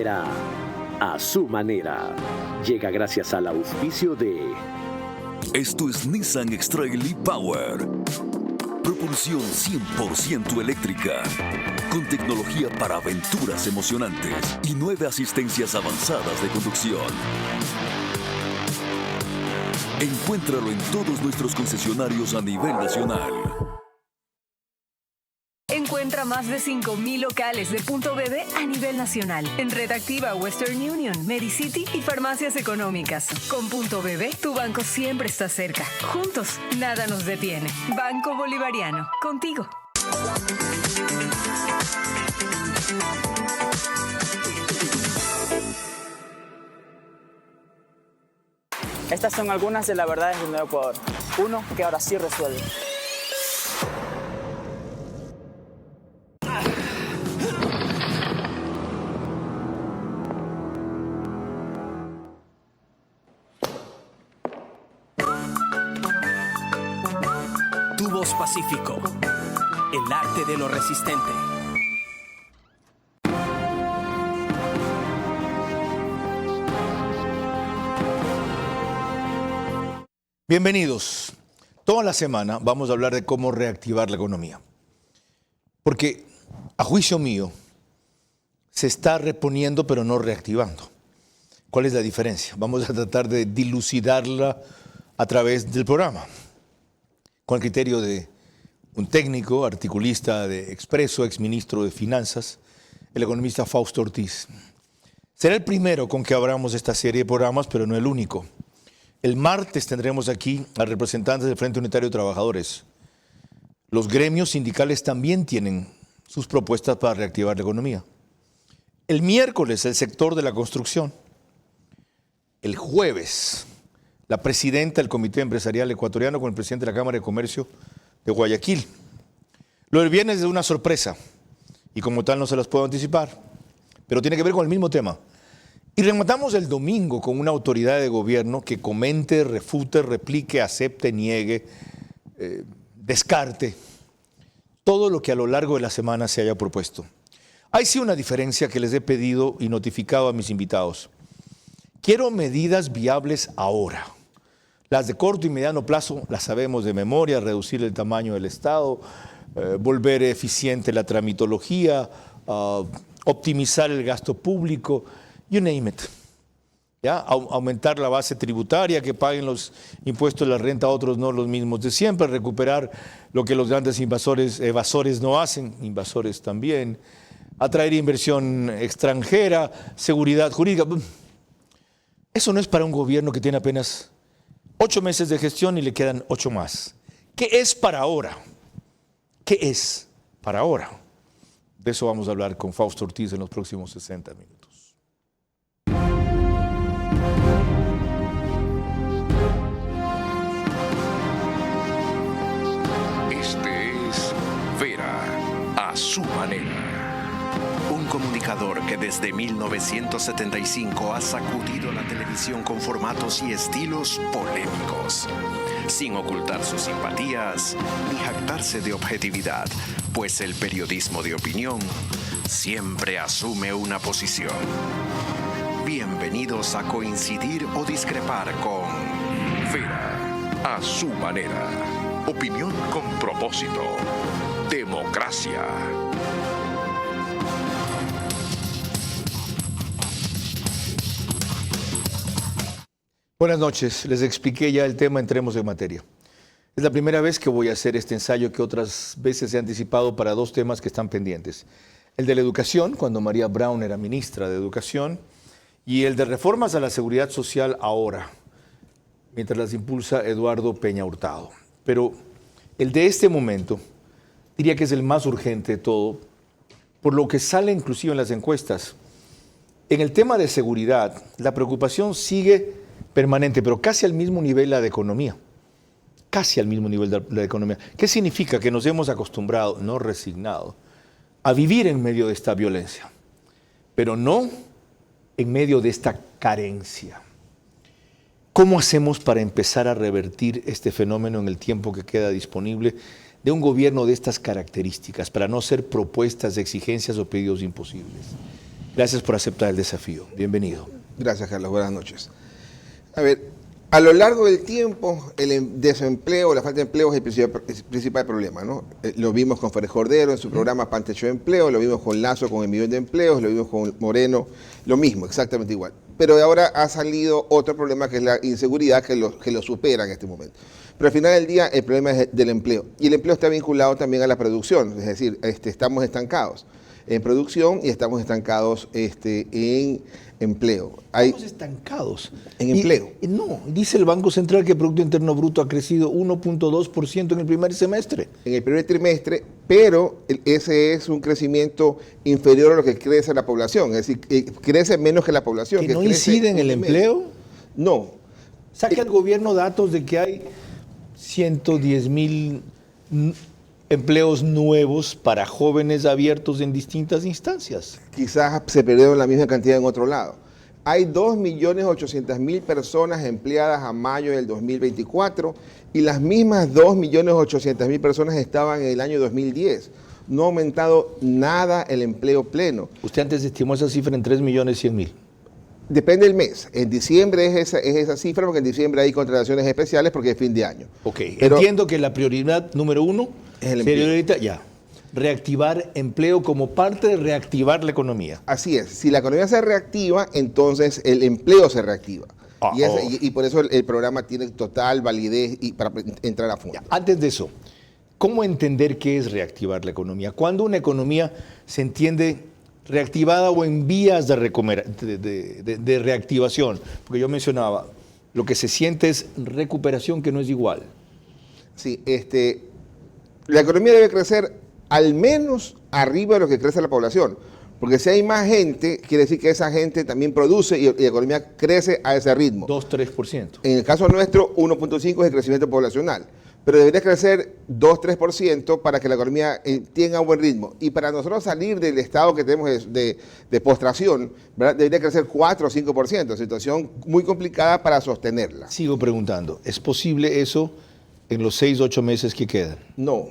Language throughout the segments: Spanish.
Vera, a su manera. Llega gracias al auspicio de... Esto es Nissan X-Trail e-Power. Propulsión 100% eléctrica. Con tecnología para aventuras emocionantes y 9 asistencias avanzadas de conducción. Encuéntralo en todos nuestros concesionarios a nivel nacional. Encuentra más de 5,000 locales de Punto BB a nivel nacional. En Red Activa, Western Union, Medicity y farmacias económicas. Con Punto BB, tu banco siempre está cerca. Juntos, nada nos detiene. Banco Bolivariano, contigo. Estas son algunas de las verdades del Nuevo Ecuador. Uno que ahora sí resuelve. Tubos Pacífico, el arte de lo resistente. Bienvenidos. Toda la semana vamos a hablar de cómo reactivar la economía. Porque, a juicio mío, se está reponiendo pero no reactivando. ¿Cuál es la diferencia? Vamos a tratar de dilucidarla a través del programa, con el criterio de un técnico, articulista de Expreso, exministro de Finanzas, el economista Fausto Ortiz. Será el primero con que abramos esta serie de programas, pero no el único. El martes tendremos aquí a representantes del Frente Unitario de Trabajadores. Los gremios sindicales también tienen sus propuestas para reactivar la economía. El miércoles, el sector de la construcción. El jueves, la presidenta del Comité Empresarial Ecuatoriano con el presidente de la Cámara de Comercio de Guayaquil. Lo del viernes es una sorpresa y como tal no se las puedo anticipar, pero tiene que ver con el mismo tema. Y rematamos el domingo con una autoridad de gobierno que comente, refute, replique, acepte, niegue, descarte todo lo que a lo largo de la semana se haya propuesto. Hay sí una diferencia que les he pedido y notificado a mis invitados. Quiero medidas viables ahora. Las de corto y mediano plazo las sabemos de memoria: reducir el tamaño del Estado, volver eficiente la tramitología, optimizar el gasto público, you name it. ¿Ya? Aumentar la base tributaria, que paguen los impuestos de la renta a otros, no los mismos de siempre, recuperar lo que los grandes evasores no hacen, invasores también, atraer inversión extranjera, seguridad jurídica. Eso no es para un gobierno que tiene apenas 8 meses de gestión y le quedan 8 más. ¿Qué es para ahora? ¿Qué es para ahora? De eso vamos a hablar con Fausto Ortiz en los próximos 60 minutos. Este es Vera, a su manera. Un comunicador que desde 1975 ha sacudido la televisión con formatos y estilos polémicos, sin ocultar sus simpatías ni jactarse de objetividad, pues el periodismo de opinión siempre asume una posición. Bienvenidos a coincidir o discrepar con Vera, a su manera. Opinión con propósito. Democracia. Buenas noches, les expliqué ya el tema, entremos en materia. Es la primera vez que voy a hacer este ensayo que otras veces he anticipado para 2 temas que están pendientes. El de la educación, cuando María Brown era ministra de Educación, y el de reformas a la seguridad social ahora, mientras las impulsa Eduardo Peña Hurtado. Pero el de este momento diría que es el más urgente de todo, por lo que sale inclusive en las encuestas. En el tema de seguridad, la preocupación sigue permanente, pero casi al mismo nivel la de economía. Casi al mismo nivel de la economía. ¿Qué significa? Que nos hemos acostumbrado, no resignado, a vivir en medio de esta violencia, pero no en medio de esta carencia. ¿Cómo hacemos para empezar a revertir este fenómeno en el tiempo que queda disponible de un gobierno de estas características, para no hacer propuestas, exigencias o pedidos imposibles? Gracias por aceptar el desafío. Bienvenido. Gracias, Carlos. Buenas noches. A ver, a lo largo del tiempo, el desempleo, la falta de empleo es el principal problema, ¿no? Lo vimos con Férez Cordero en su programa Pan Techo de Empleo, lo vimos con Lazo con el millón de empleos, lo vimos con Moreno, lo mismo, exactamente igual. Pero ahora ha salido otro problema que es la inseguridad que lo supera en este momento. Pero al final del día el problema es del empleo. Y el empleo está vinculado también a la producción, es decir, estamos estancados en producción y estamos estancados en empleo. Estamos estancados. En empleo. No, dice el Banco Central que el Producto Interno Bruto ha crecido 1.2% en el primer semestre. En el primer trimestre, pero ese es un crecimiento inferior a lo que crece la población, es decir, crece menos que la población. ¿Que no incide en el empleo? No. Saca el gobierno datos de que hay 110,000 empleos nuevos para jóvenes abiertos en distintas instancias. Quizás se perdieron la misma cantidad en otro lado. Hay 2.800.000 personas empleadas a mayo del 2024 y las mismas 2.800.000 personas estaban en el año 2010. No ha aumentado nada el empleo pleno. Usted antes estimó esa cifra en 3.100.000. Depende del mes. En diciembre es esa cifra porque en diciembre hay contrataciones especiales porque es fin de año. Ok, pero entiendo que la prioridad número uno es el empleo. Ahorita, ya, reactivar empleo como parte de reactivar la economía. Así es. Si la economía se reactiva, entonces el empleo se reactiva. Y por eso el programa tiene total validez para entrar a fondo. Antes de eso, ¿cómo entender qué es reactivar la economía? ¿Cuándo una economía se entiende reactivada o en vías de reactivación? Porque yo mencionaba, lo que se siente es recuperación, que no es igual. Sí, la economía debe crecer al menos arriba de lo que crece la población. Porque si hay más gente, quiere decir que esa gente también produce y la economía crece a ese ritmo. 2-3%. En el caso nuestro, 1.5% es el crecimiento poblacional. Pero debería crecer 2-3% para que la economía tenga un buen ritmo. Y para nosotros salir del estado que tenemos de postración, ¿verdad? Debería crecer 4 o 5%, situación muy complicada para sostenerla. Sigo preguntando, ¿es posible eso en los 6-8 meses que quedan? No.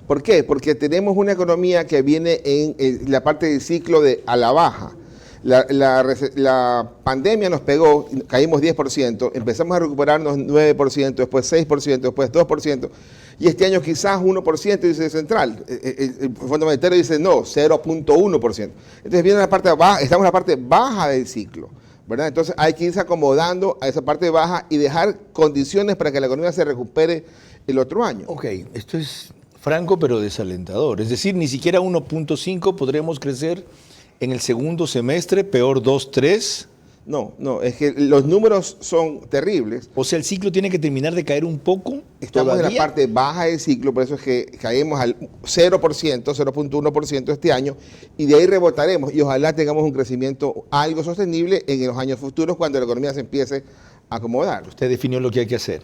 ¿Por qué? Porque tenemos una economía que viene en la parte del ciclo a la baja. La pandemia nos pegó, caímos 10%, empezamos a recuperarnos 9%, después 6%, después 2%, y este año quizás 1%, dice Central. El Fondo Monetario dice no, 0.1%. Entonces viene la parte baja, estamos en la parte baja del ciclo, ¿verdad? Entonces hay que irse acomodando a esa parte baja y dejar condiciones para que la economía se recupere el otro año. Ok, esto es franco pero desalentador. Es decir, ni siquiera 1.5 podremos crecer en el segundo semestre, peor 2-3. No, es que los números son terribles. O sea, el ciclo tiene que terminar de caer un poco. Estamos ¿todavía? en la parte baja del ciclo, por eso es que caemos al 0%, 0.1% este año, y de ahí rebotaremos y ojalá tengamos un crecimiento algo sostenible en los años futuros cuando la economía se empiece a acomodar. Usted definió lo que hay que hacer.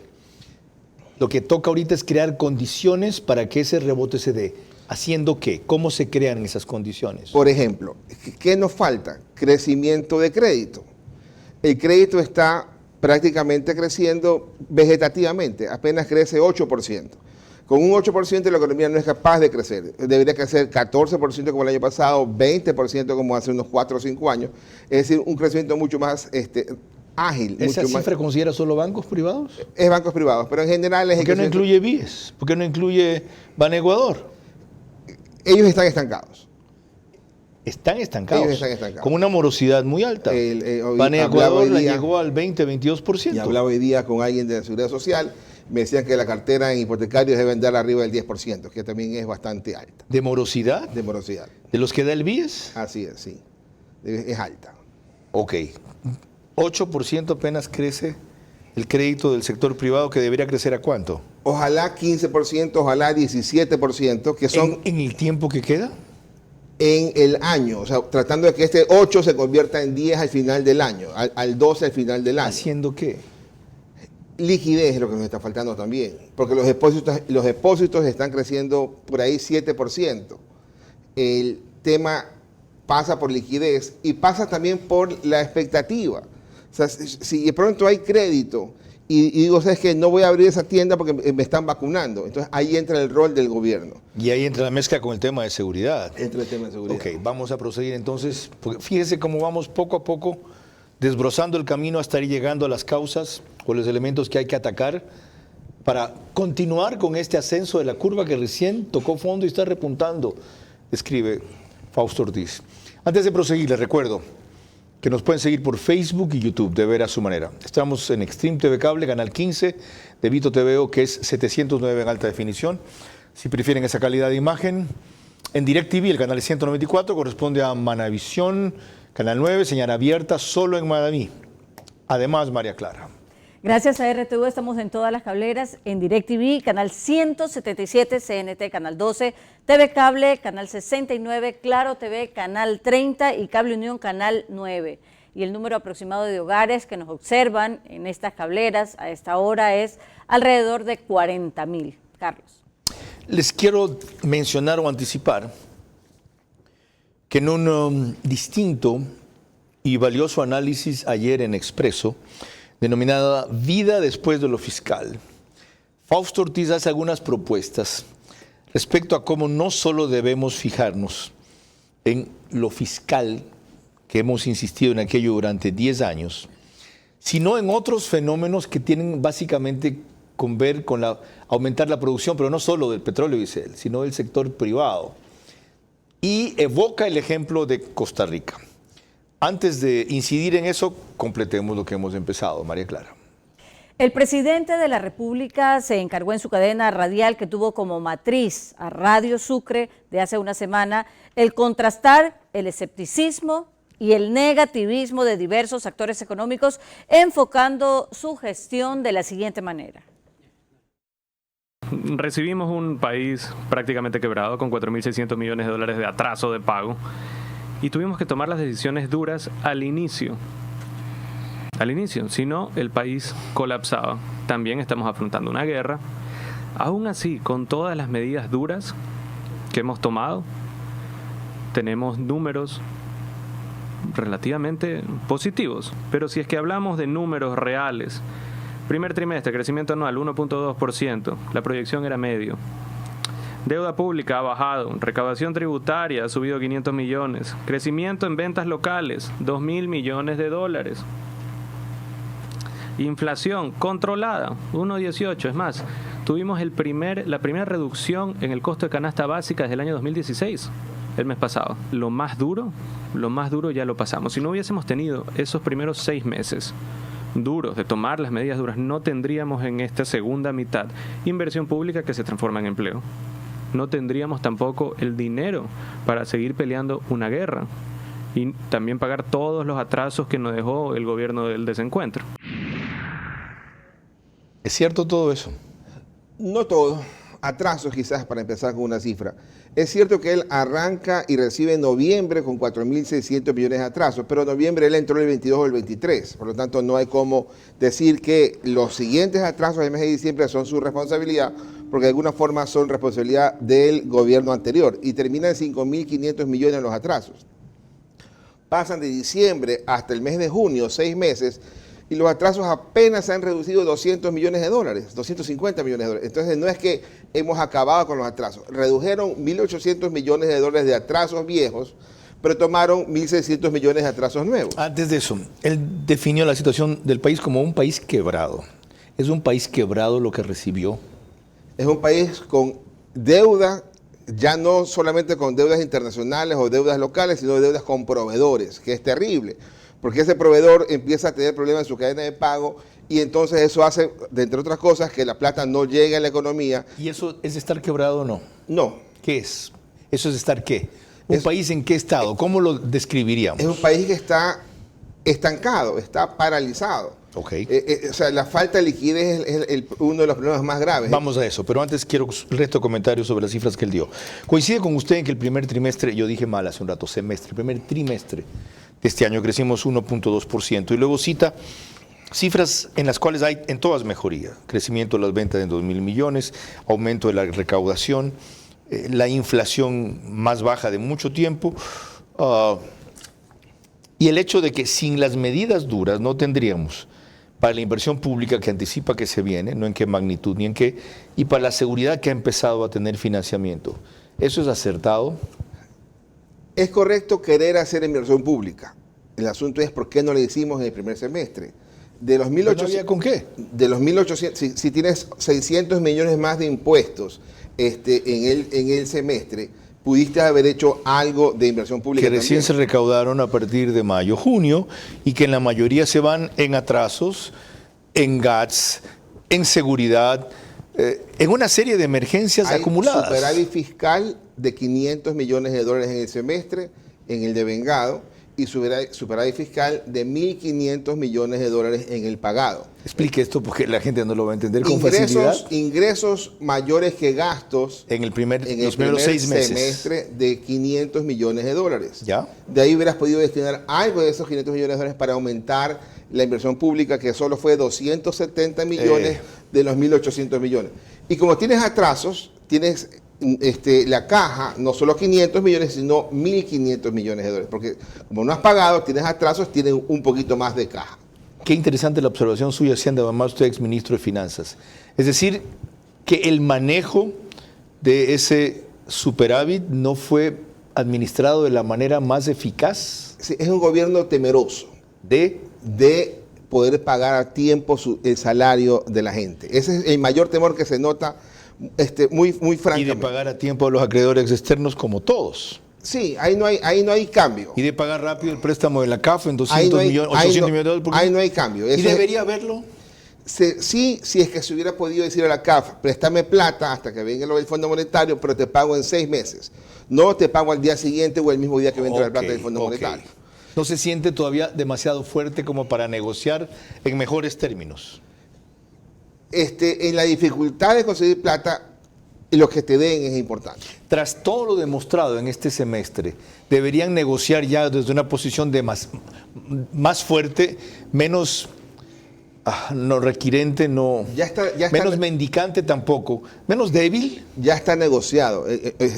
Lo que toca ahorita es crear condiciones para que ese rebote se dé. ¿Haciendo qué? ¿Cómo se crean esas condiciones? Por ejemplo, ¿qué nos falta? Crecimiento de crédito. El crédito está prácticamente creciendo vegetativamente, apenas crece 8%. Con un 8% la economía no es capaz de crecer. Debería crecer 14% como el año pasado, 20% como hace unos 4 o 5 años. Es decir, un crecimiento mucho más ágil. ¿Esa mucho cifra más, considera solo bancos privados? es bancos privados, pero en general es... ¿Por qué no incluye BIES? ¿Por qué no incluye Banecuador? Ellos están estancados. Están estancados. Ellos están estancados. Con una morosidad muy alta. Banecuador la llegó al 20-22%. Y hablaba hoy día con alguien de la Seguridad Social, me decían que la cartera en hipotecarios deben dar arriba del 10%, que también es bastante alta. ¿De morosidad? De morosidad. ¿De los que da el BIES? Así es, sí. Es alta. Ok. 8% apenas crece el crédito del sector privado, que debería crecer ¿a cuánto? Ojalá 15%, ojalá 17%, que son... ¿En el tiempo que queda? En el año, o sea, tratando de que este 8 se convierta en 10 al final del año, al 12 al final del año. ¿Haciendo qué? Liquidez es lo que nos está faltando también, porque los depósitos están creciendo por ahí 7%. El tema pasa por liquidez y pasa también por la expectativa. O sea, si de pronto hay crédito y digo, ¿sabes qué? No voy a abrir esa tienda porque me están vacunando. Entonces ahí entra el rol del gobierno. Y ahí entra la mezcla con el tema de seguridad. Entra el tema de seguridad. Ok, vamos a proseguir entonces. Porque fíjese cómo vamos poco a poco desbrozando el camino hasta ir llegando a las causas o los elementos que hay que atacar para continuar con este ascenso de la curva que recién tocó fondo y está repuntando, escribe Fausto Ortiz. Antes de proseguir, les recuerdo que nos pueden seguir por Facebook y YouTube de Ver a su manera. Estamos en Extreme TV Cable, canal 15, de Vito TVO, que es 709 en alta definición. Si prefieren esa calidad de imagen, en DirecTV, el canal 194, corresponde a Manavisión, canal 9, señal abierta solo en Manaví. Además, María Clara. Gracias a RTV estamos en todas las cableras, en DirecTV, canal 177, CNT, canal 12, TV Cable, canal 69, Claro TV, canal 30 y Cable Unión, canal 9. Y el número aproximado de hogares que nos observan en estas cableras a esta hora es alrededor de 40,000. Carlos. Les quiero mencionar o anticipar que en un distinto y valioso análisis ayer en Expreso, denominada Vida después de lo fiscal, Fausto Ortiz hace algunas propuestas respecto a cómo no solo debemos fijarnos en lo fiscal, que hemos insistido en aquello durante 10 años, sino en otros fenómenos que tienen básicamente con ver con aumentar la producción, pero no solo del petróleo y diésel, sino del sector privado. Y evoca el ejemplo de Costa Rica. Antes de incidir en eso, completemos lo que hemos empezado, María Clara. El presidente de la República se encargó en su cadena radial que tuvo como matriz a Radio Sucre de hace una semana el contrastar el escepticismo y el negativismo de diversos actores económicos, enfocando su gestión de la siguiente manera. Recibimos un país prácticamente quebrado con 4.600 millones de dólares de atraso de pago. Y tuvimos que tomar las decisiones duras al inicio, si no el país colapsaba. También estamos afrontando una guerra. Aún así, con todas las medidas duras que hemos tomado, tenemos números relativamente positivos. Pero si es que hablamos de números reales, primer trimestre, crecimiento anual 1.2%, la proyección era medio. Deuda pública ha bajado, recaudación tributaria ha subido 500 millones, crecimiento en ventas locales, 2.000 millones de dólares. Inflación controlada, 1.18, es más, tuvimos la primera reducción en el costo de canasta básica desde el año 2016, el mes pasado. Lo más duro ya lo pasamos. Si no hubiésemos tenido esos primeros 6 meses duros de tomar las medidas duras, no tendríamos en esta segunda mitad inversión pública que se transforma en empleo. No tendríamos tampoco el dinero para seguir peleando una guerra y también pagar todos los atrasos que nos dejó el gobierno del desencuentro. ¿Es cierto todo eso? No todo. Atrasos quizás para empezar con una cifra. Es cierto que él arranca y recibe en noviembre con 4.600 millones de atrasos, pero en noviembre él entró el 22 o el 23. Por lo tanto, no hay como decir que los siguientes atrasos de mes de diciembre son su responsabilidad, porque de alguna forma son responsabilidad del gobierno anterior. Y terminan en 5.500 millones los atrasos. Pasan de diciembre hasta el mes de junio, 6 meses, y los atrasos apenas se han reducido 200 millones de dólares, 250 millones de dólares. Entonces no es que hemos acabado con los atrasos. Redujeron 1.800 millones de dólares de atrasos viejos, pero tomaron 1.600 millones de atrasos nuevos. Antes de eso, él definió la situación del país como un país quebrado. ¿Es un país quebrado lo que recibió? Es un país con deuda, ya no solamente con deudas internacionales o deudas locales, sino deudas con proveedores, que es terrible. Porque ese proveedor empieza a tener problemas en su cadena de pago y entonces eso hace, entre otras cosas, que la plata no llegue a la economía. ¿Y eso es estar quebrado o no? No. ¿Qué es? ¿Eso es estar qué? ¿Un país en qué estado? ¿Cómo lo describiríamos? Es un país que está estancado, está paralizado. Okay. O sea, la falta de liquidez es uno de los problemas más graves. Vamos a eso, pero antes quiero el resto de comentarios sobre las cifras que él dio. Coincide con usted en que el primer trimestre, yo dije mal hace un rato, semestre, el primer trimestre de este año crecimos 1.2%, y luego cita cifras en las cuales hay en todas mejoría: crecimiento de las ventas en 2.000 millones, aumento de la recaudación, la inflación más baja de mucho tiempo, y el hecho de que sin las medidas duras no tendríamos para la inversión pública que anticipa que se viene, no en qué magnitud ni en qué, y para la seguridad que ha empezado a tener financiamiento. ¿Eso es acertado? Es correcto querer hacer inversión pública. El asunto es por qué no lo hicimos en el primer semestre. De los 1.800, ¿No había con qué? De los 1.800, si tienes 600 millones más de impuestos en el semestre, pudiste haber hecho algo de inversión pública. Que recién se recaudaron a partir de mayo, junio, y que en la mayoría se van en atrasos, en GATS, en seguridad, en una serie de emergencias acumuladas. Hay superávit fiscal de 500 millones de dólares en el semestre, en el devengado, y superávit fiscal de 1.500 millones de dólares en el pagado. Explique esto porque la gente no lo va a entender con facilidad. Ingresos mayores que gastos en el primer semestre de 500 millones de dólares. ¿Ya? De ahí hubieras podido destinar algo de esos 500 millones de dólares para aumentar la inversión pública, que solo fue 270 millones de los 1.800 millones. Y como tienes atrasos, tienes la caja, no solo 500 millones, sino 1.500 millones de dólares. Porque como no has pagado, tienes atrasos, tienes un poquito más de caja. Qué interesante la observación suya, siendo además usted exministro de Finanzas. Es decir, que el manejo de ese superávit no fue administrado de la manera más eficaz. Sí, es un gobierno temeroso de poder pagar a tiempo el salario de la gente. Ese es el mayor temor que se nota muy francamente. Y de pagar a tiempo a los acreedores externos como todos. Sí, ahí no hay cambio. Y de pagar rápido el préstamo de la CAF en 800 millones de dólares. Ahí no hay cambio. ¿Y debería haberlo? Sí, si es que se hubiera podido decir a la CAF, préstame plata hasta que venga el Fondo Monetario, pero te pago en 6 meses. No te pago al día siguiente o el mismo día que me entra la plata del Fondo Monetario. ¿No se siente todavía demasiado fuerte como para negociar en mejores términos? En la dificultad de conseguir plata, lo que te den es importante. Tras todo lo demostrado en este semestre, deberían negociar ya desde una posición de más fuerte, menos no requirente, no menos mendicante tampoco, menos débil. Ya está negociado.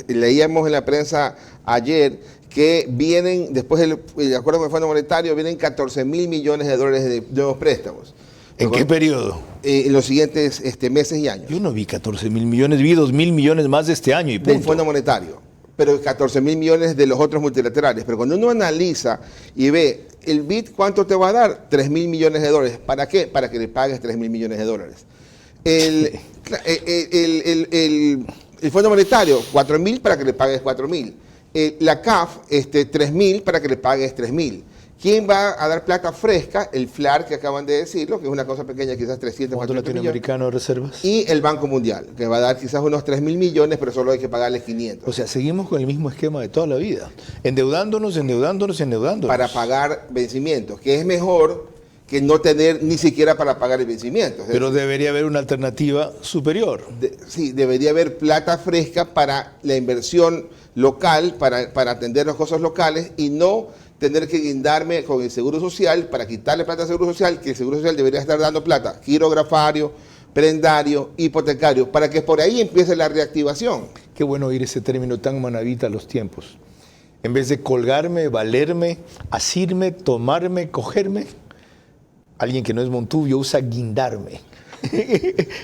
Leíamos en la prensa ayer que vienen, después del acuerdo con el Fondo Monetario, vienen 14.000 millones de dólares de nuevos préstamos. ¿En qué periodo? En los siguientes meses y años. Yo no vi 14.000 millones, vi 2.000 millones más de este año y punto. Del Fondo Monetario, pero 14.000 millones de los otros multilaterales. Pero cuando uno analiza y ve el BID, ¿cuánto te va a dar? 3.000 millones de dólares. ¿Para qué? Para que le pagues 3.000 millones de dólares. El Fondo Monetario, 4.000 para que le pagues 4.000. La CAF, 3.000 para que le pagues 3.000. ¿Quién va a dar plata fresca? El FLAR, que acaban de decirlo, que es una cosa pequeña, quizás 300, 400 latinoamericano de reservas. Y el Banco Mundial, que va a dar quizás unos 3.000 millones, pero solo hay que pagarles 500. O sea, seguimos con el mismo esquema de toda la vida, endeudándonos. Para pagar vencimientos, que es mejor que no tener ni siquiera para pagar el vencimiento. Pero debería haber una alternativa superior. Sí, debería haber plata fresca para la inversión local, para atender los costos locales y no tener que guindarme con el Seguro Social para quitarle plata al Seguro Social, que el Seguro Social debería estar dando plata, quirografario, prendario, hipotecario, para que por ahí empiece la reactivación. Qué bueno oír ese término tan manavita a los tiempos. En vez de colgarme, valerme, asirme, tomarme, cogerme, alguien que no es Montubio usa guindarme.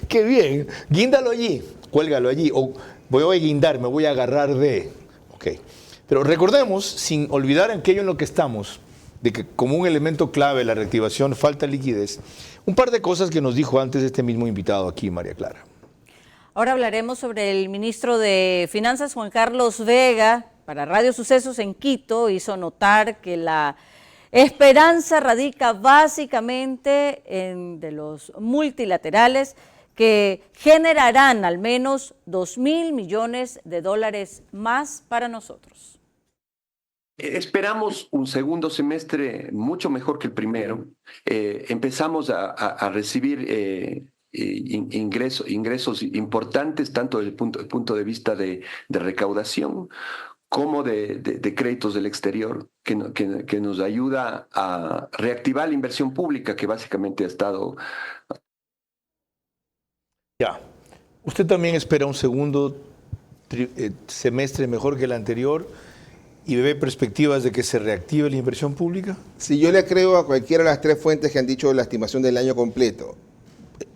Qué bien, guíndalo allí, cuélgalo allí, o voy a guindar, me voy a agarrar de... Ok. Pero recordemos, sin olvidar aquello en lo que estamos, de que como un elemento clave de la reactivación falta liquidez, un par de cosas que nos dijo antes este mismo invitado aquí, María Clara. Ahora hablaremos sobre el ministro de Finanzas, Juan Carlos Vega, para Radio Sucesos en Quito, hizo notar que la esperanza radica básicamente de los multilaterales que generarán al menos 2.000 millones de dólares más para nosotros. Esperamos un segundo semestre mucho mejor que el primero. Empezamos a recibir ingresos importantes, tanto desde el punto de vista de recaudación como de créditos del exterior, que nos ayuda a reactivar la inversión pública, que básicamente ha estado... Ya. ¿Usted también espera un segundo semestre mejor que el anterior? ¿Y ve perspectivas de que se reactive la inversión pública? Si yo le creo a cualquiera de las tres fuentes que han dicho la estimación del año completo,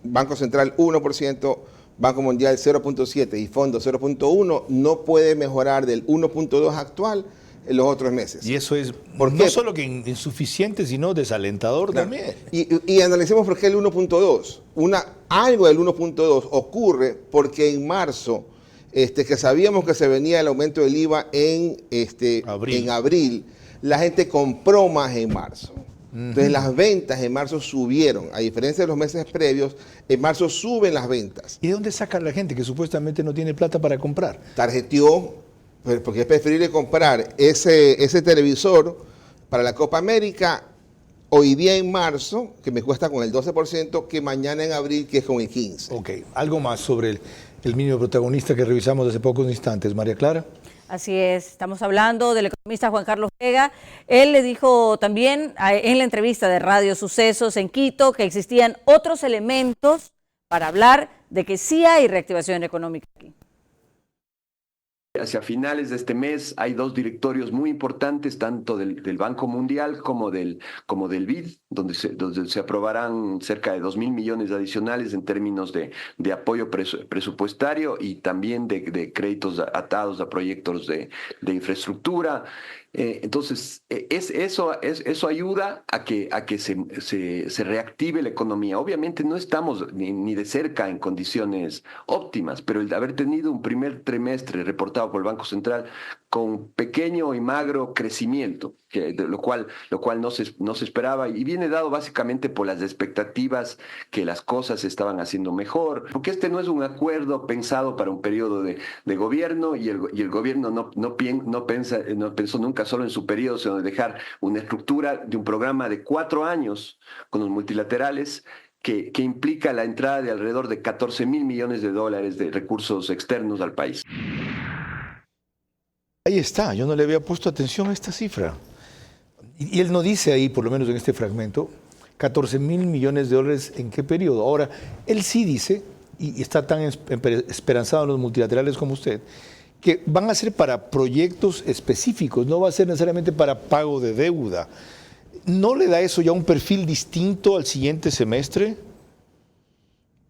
Banco Central 1%, Banco Mundial 0.7 y Fondo 0.1, no puede mejorar del 1.2 actual en los otros meses. Y eso es no solo que insuficiente, sino desalentador también. Y analicemos por qué el 1.2. Algo del 1.2 ocurre porque en marzo, que sabíamos que se venía el aumento del IVA en abril, la gente compró más en marzo. Entonces las ventas en marzo subieron, a diferencia de los meses previos, en marzo suben las ventas. ¿Y de dónde saca la gente que supuestamente no tiene plata para comprar? Tarjeteó, porque es preferible comprar ese televisor para la Copa América hoy día en marzo, que me cuesta con el 12%, que mañana en abril, que es con el 15%. Ok, algo más sobre el mínimo protagonista que revisamos hace pocos instantes, María Clara. Así es, estamos hablando del economista Juan Carlos Vega. Él le dijo también en la entrevista de Radio Sucesos en Quito que existían otros elementos para hablar de que sí hay reactivación económica aquí. Hacia finales de este mes hay dos directorios muy importantes, tanto del Banco Mundial como del BID, donde se aprobarán cerca de 2.000 millones adicionales en términos de apoyo presupuestario y también de créditos atados a proyectos de infraestructura. Entonces, eso ayuda a que se reactive la economía. Obviamente no estamos ni de cerca en condiciones óptimas, pero el de haber tenido un primer trimestre reportado por el Banco Central con pequeño y magro crecimiento, lo cual no se esperaba, y viene dado básicamente por las expectativas que las cosas se estaban haciendo mejor, porque este no es un acuerdo pensado para un periodo de gobierno, y el gobierno no pensó nunca solo en su periodo, sino de dejar una estructura de un programa de 4 años con los multilaterales que implica la entrada de alrededor de $14.000 millones de recursos externos al país. Ahí está, yo no le había puesto atención a esta cifra. Y él no dice ahí, por lo menos en este fragmento, $14.000 millones en qué periodo. Ahora, él sí dice, y está tan esperanzado en los multilaterales como usted, que van a ser para proyectos específicos, no va a ser necesariamente para pago de deuda. ¿No le da eso ya un perfil distinto al siguiente semestre?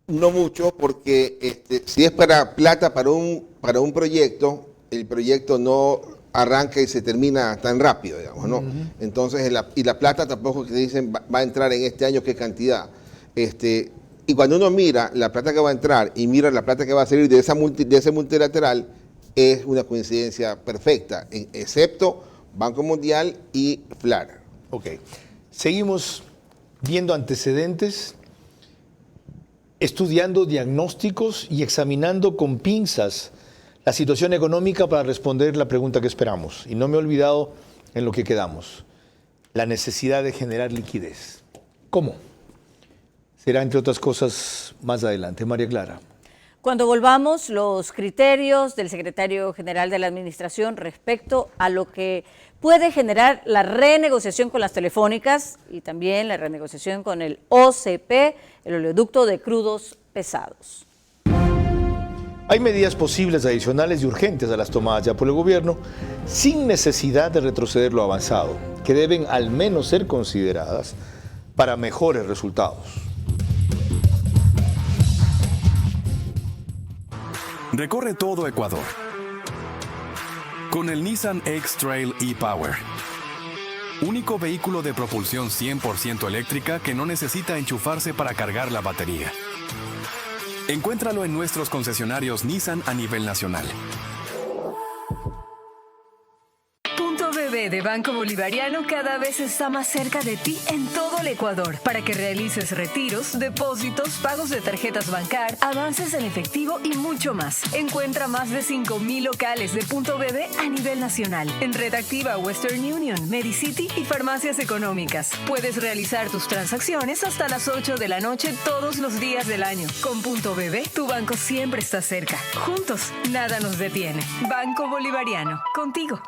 No mucho, porque si es para plata para un proyecto, el proyecto no arranca y se termina tan rápido, digamos, ¿no? Entonces, y la plata tampoco que dicen va a entrar en este año, ¿qué cantidad? Y cuando uno mira la plata que va a entrar y mira la plata que va a salir de ese multilateral, es una coincidencia perfecta, excepto Banco Mundial y FLAR. Ok. Seguimos viendo antecedentes, estudiando diagnósticos y examinando con pinzas la situación económica para responder la pregunta que esperamos. Y no me he olvidado en lo que quedamos. La necesidad de generar liquidez. ¿Cómo? Será, entre otras cosas, más adelante. María Clara. Cuando volvamos, los criterios del secretario general de la Administración respecto a lo que puede generar la renegociación con las telefónicas y también la renegociación con el OCP, el oleoducto de crudos pesados. Hay medidas posibles adicionales y urgentes a las tomadas ya por el gobierno, sin necesidad de retroceder lo avanzado, que deben al menos ser consideradas para mejores resultados. Recorre todo Ecuador con el Nissan X-Trail e-Power. Único vehículo de propulsión 100% eléctrica que no necesita enchufarse para cargar la batería. Encuéntralo en nuestros concesionarios Nissan a nivel nacional. Punto BB de Banco Bolivariano cada vez está más cerca de ti en todo el Ecuador para que realices retiros, depósitos, pagos de tarjetas Bancar, avances en efectivo y mucho más. Encuentra más de 5.000 locales de Punto BB a nivel nacional en Red Activa, Western Union, Medicity y farmacias económicas. Puedes realizar tus transacciones hasta las 8 de la noche todos los días del año. Con Punto BB, tu banco siempre está cerca. Juntos, nada nos detiene. Banco Bolivariano, contigo.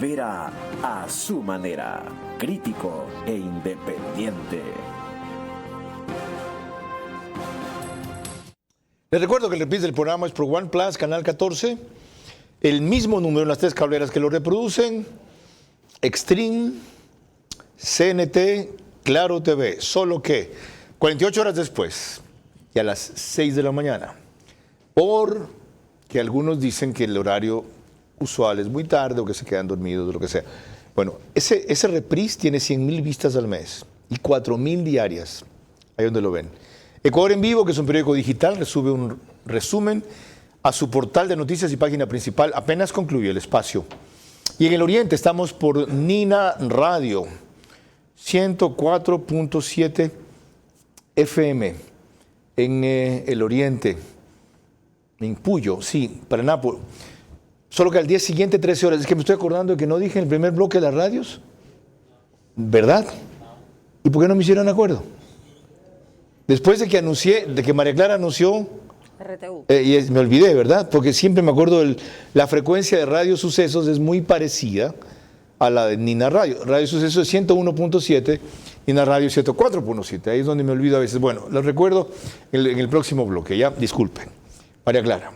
Vera a su manera, crítico e independiente. Les recuerdo que el reprise del programa es Pro One Plus, Canal 14. El mismo número en las 3 cableras que lo reproducen. Extreme, CNT, Claro TV. Solo que 48 horas después y a las 6 de la mañana. Porque algunos dicen que el horario usual es muy tarde o que se quedan dormidos o lo que sea. Bueno, ese reprise tiene 100,000 vistas al mes y 4,000 diarias. Ahí donde lo ven. Ecuador en Vivo, que es un periódico digital, sube un resumen a su portal de noticias y página principal. Apenas concluye el espacio. Y en el Oriente estamos por Nina Radio, 104.7 FM. En el Oriente, en Puyo, sí, Paraná. Solo que al día siguiente, 13 horas. Es que me estoy acordando de que no dije en el primer bloque de las radios. ¿Verdad? ¿Y por qué no me hicieron acuerdo? Después de que anuncié, de que María Clara anunció, RTU. y me olvidé, ¿verdad? Porque siempre me acuerdo, la frecuencia de Radio Sucesos es muy parecida a la de Nina Radio. Radio Sucesos es 101.7, Nina Radio 104.7. Ahí es donde me olvido a veces. Bueno, lo recuerdo en el próximo bloque, ya, disculpen. María Clara.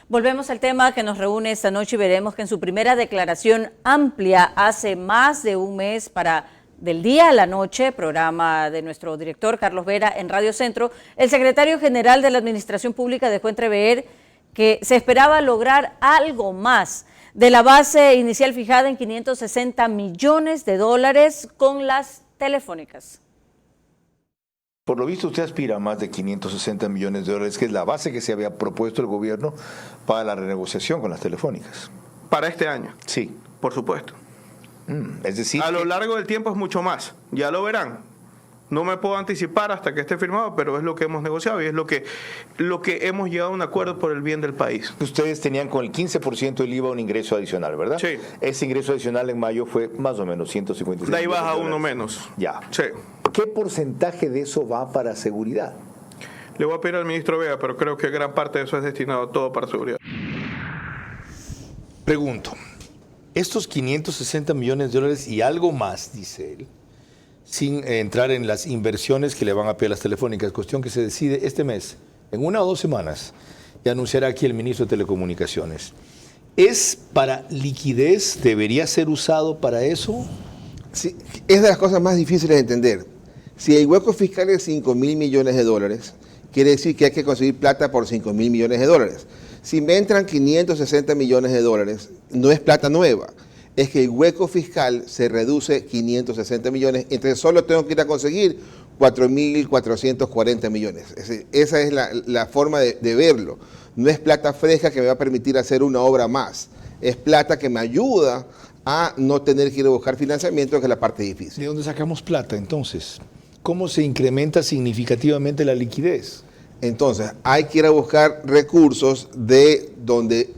Volvemos al tema que nos reúne esta noche y veremos que en su primera declaración amplia hace más de un mes para Del Día a la Noche, programa de nuestro director Carlos Vera en Radio Centro, el secretario general de la Administración Pública dejó entrever que se esperaba lograr algo más de la base inicial fijada en $560 millones con las telefónicas. Por lo visto usted aspira a más de $560 millones, que es la base que se había propuesto el gobierno para la renegociación con las telefónicas. Para este año. Sí. Por supuesto. Es decir, a lo largo del tiempo es mucho más, ya lo verán. No me puedo anticipar hasta que esté firmado, pero es lo que hemos negociado y es lo que hemos llegado a un acuerdo por el bien del país. Ustedes tenían con el 15% del IVA un ingreso adicional, ¿verdad? Sí. Ese ingreso adicional en mayo fue más o menos 156 de ahí baja uno menos. Ya. Sí. ¿Qué porcentaje de eso va para seguridad? Le voy a pedir al ministro Vega, pero creo que gran parte de eso es destinado todo para seguridad. Pregunto. Estos $560 millones y algo más, dice él, sin entrar en las inversiones que le van a pedir las telefónicas, cuestión que se decide este mes, en 1 o 2 semanas, y anunciará aquí el ministro de Telecomunicaciones. ¿Es para liquidez? ¿Debería ser usado para eso? Sí, es de las cosas más difíciles de entender. Si el hueco fiscal es $5,000 millones, quiere decir que hay que conseguir plata por $5,000 millones. Si me entran $560 millones, no es plata nueva, es que el hueco fiscal se reduce 560 millones, entonces solo tengo que ir a conseguir 4.440 millones. Es decir, esa es la forma de verlo. No es plata fresca que me va a permitir hacer una obra más, es plata que me ayuda a no tener que ir a buscar financiamiento, que es la parte difícil. ¿De dónde sacamos plata entonces? ¿Cómo se incrementa significativamente la liquidez? Entonces, hay que ir a buscar recursos de donde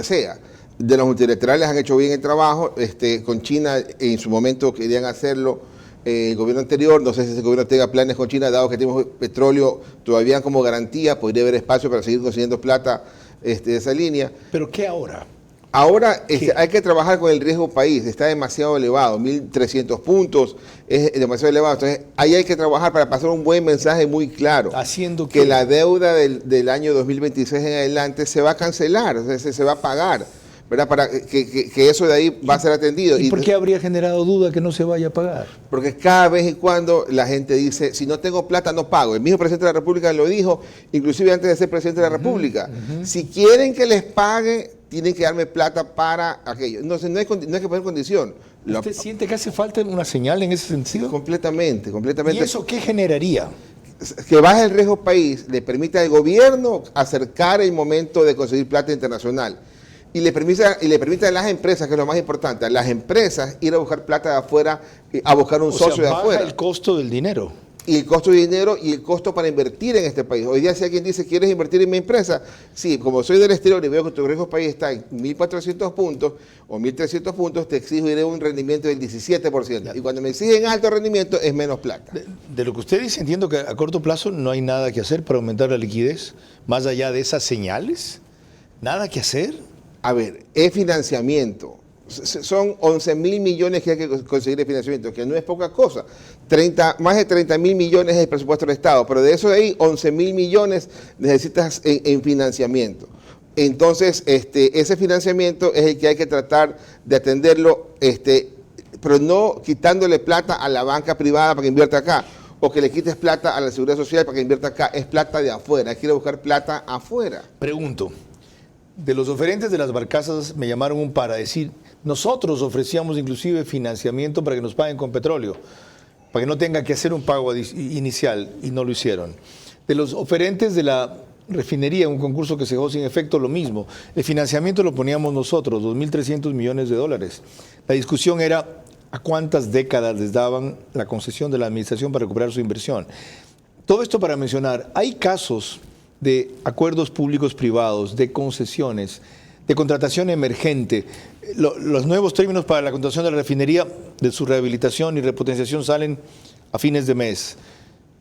sea. De los multilaterales han hecho bien el trabajo, con China en su momento querían hacerlo, el gobierno anterior, no sé si ese gobierno tenga planes con China, dado que tenemos petróleo todavía como garantía, podría haber espacio para seguir consiguiendo plata de esa línea. ¿Pero qué ahora? Ahora hay que trabajar con el riesgo país, está demasiado elevado, 1.300 puntos, es demasiado elevado. Entonces, ahí hay que trabajar para pasar un buen mensaje muy claro. ¿Haciendo que la deuda del año 2026 en adelante se va a cancelar, o sea, se va a pagar, ¿verdad? Para que eso de ahí va a ser atendido. ¿Y por qué habría generado duda que no se vaya a pagar? Porque cada vez y cuando la gente dice, si no tengo plata no pago. El mismo presidente de la República lo dijo, inclusive antes de ser presidente de la República. Si quieren que les pague, tienen que darme plata para aquello. Entonces no hay que poner condición. ¿Usted siente que hace falta una señal en ese sentido? Completamente. ¿Y eso qué generaría? Que baje el riesgo país, le permite al gobierno acercar el momento de conseguir plata internacional. Y le permite a las empresas, que es lo más importante, a las empresas ir a buscar plata de afuera, a buscar un socio de afuera. Baja el costo del dinero. Y el costo de dinero y el costo para invertir en este país. Hoy día si alguien dice, ¿quieres invertir en mi empresa? Sí, como soy del exterior y veo que tu riesgo país está en 1.400 puntos o 1.300 puntos, te exijo un rendimiento del 17%. Y cuando me exigen alto rendimiento, es menos plata. De lo que usted dice, entiendo que a corto plazo no hay nada que hacer para aumentar la liquidez, más allá de esas señales. ¿Nada que hacer? A ver, es financiamiento. son 11.000 millones que hay que conseguir de financiamiento, que no es poca cosa. Más de 30.000 millones es el presupuesto del Estado, pero de eso de ahí 11.000 millones necesitas en financiamiento. Entonces, ese financiamiento es el que hay que tratar de atenderlo, pero no quitándole plata a la banca privada para que invierta acá, o que le quites plata a la Seguridad Social para que invierta acá. Es plata de afuera, hay que ir a buscar plata afuera. Pregunto, de los oferentes de las barcazas me llamaron un par a decir, nosotros ofrecíamos inclusive financiamiento para que nos paguen con petróleo, para que no tengan que hacer un pago inicial, y no lo hicieron. De los oferentes de la refinería, un concurso que se dejó sin efecto, lo mismo. El financiamiento lo poníamos nosotros, 2.300 millones de dólares. La discusión era a cuántas décadas les daban la concesión de la administración para recuperar su inversión. Todo esto para mencionar, hay casos de acuerdos públicos privados, de concesiones, de contratación emergente. Los nuevos términos para la contratación de la refinería, de su rehabilitación y repotenciación salen a fines de mes.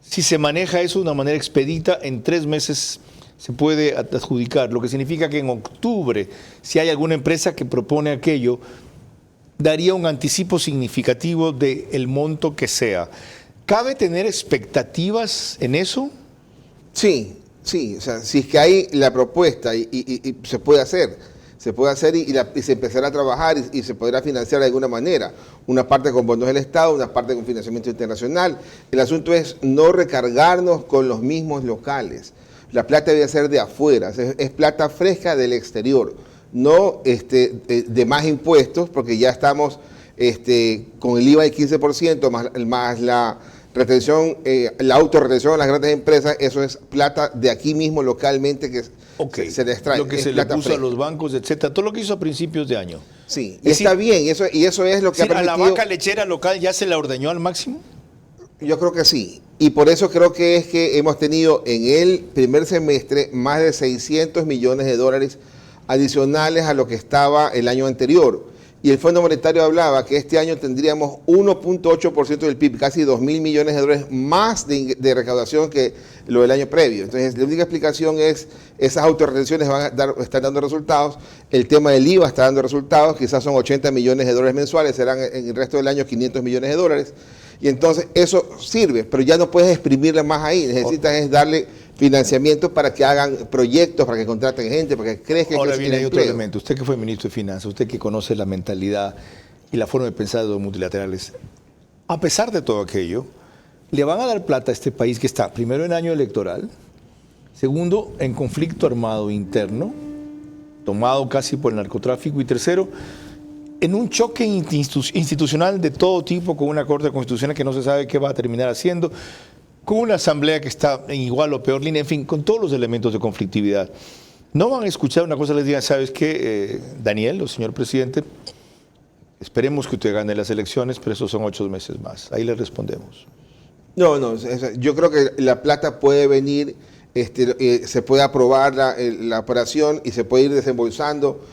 Si se maneja eso de una manera expedita, en 3 meses se puede adjudicar, lo que significa que en octubre, si hay alguna empresa que propone aquello, daría un anticipo significativo del monto que sea. ¿Cabe tener expectativas en eso? Sí, o sea, si es que hay la propuesta y se puede hacer y se empezará a trabajar y se podrá financiar de alguna manera. Una parte con bonos del Estado, una parte con financiamiento internacional. El asunto es no recargarnos con los mismos locales. La plata debe ser de afuera, es plata fresca del exterior, no de más impuestos, porque ya estamos con el IVA del 15%, más la retención, la autorretención a las grandes empresas. Eso es plata de aquí mismo localmente que se le extrae. Lo que se le puso a los bancos, etcétera, todo lo que hizo a principios de año. Sí, y está bien, y eso es lo que ha permitido. ¿A la vaca lechera local ya se la ordeñó al máximo? Yo creo que sí, y por eso creo que es que hemos tenido en el primer semestre más de 600 millones de dólares adicionales a lo que estaba el año anterior. Y el Fondo Monetario hablaba que este año tendríamos 1.8% del PIB, casi 2.000 millones de dólares más de recaudación que lo del año previo. Entonces, la única explicación es esas autorretenciones están dando resultados, el tema del IVA está dando resultados, quizás son 80 millones de dólares mensuales, serán en el resto del año 500 millones de dólares. Y entonces eso sirve, pero ya no puedes exprimirle más ahí, necesitas es darle financiamiento para que hagan proyectos, para que contraten gente, para que crezcan. Ahora viene hay otro elemento, usted que fue ministro de Finanzas, usted que conoce la mentalidad y la forma de pensar de los multilaterales, a pesar de todo aquello, le van a dar plata a este país que está, primero, en año electoral, segundo, en conflicto armado interno, tomado casi por el narcotráfico, y tercero, en un choque institucional de todo tipo, con una Corte Constitucional que no se sabe qué va a terminar haciendo, con una asamblea que está en igual o peor línea, en fin, con todos los elementos de conflictividad. No van a escuchar una cosa, les digan, ¿sabes qué, Daniel, o señor presidente? Esperemos que usted gane las elecciones, pero esos son 8 meses más. Ahí le respondemos. No, yo creo que la plata puede venir, se puede aprobar la operación y se puede ir desembolsando,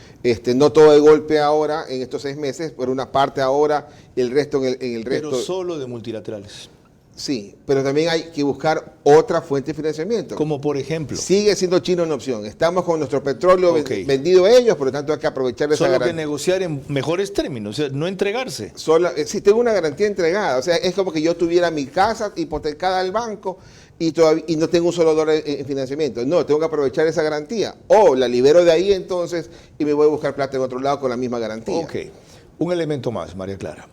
no todo de golpe ahora, en estos 6 meses, pero una parte ahora y el resto en el resto. Pero solo de multilaterales. Sí, pero también hay que buscar otra fuente de financiamiento. Como por ejemplo. Sigue siendo China una opción. Estamos con nuestro petróleo vendido a ellos, por lo tanto hay que aprovechar esa garantía. Solo que negociar en mejores términos, o sea, no entregarse. Sí, tengo una garantía entregada. O sea, es como que yo tuviera mi casa hipotecada al banco y no tengo un solo dólar en financiamiento. No, tengo que aprovechar esa garantía. O la libero de ahí entonces y me voy a buscar plata en otro lado con la misma garantía. Ok. Un elemento más, María Clara.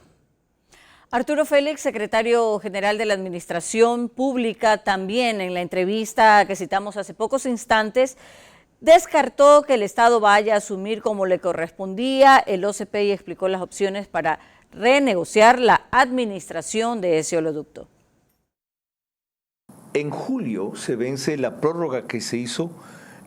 Arturo Félix, secretario general de la Administración Pública, también en la entrevista que citamos hace pocos instantes, descartó que el Estado vaya a asumir como le correspondía el OCP y explicó las opciones para renegociar la administración de ese oleoducto. En julio se vence la prórroga que se hizo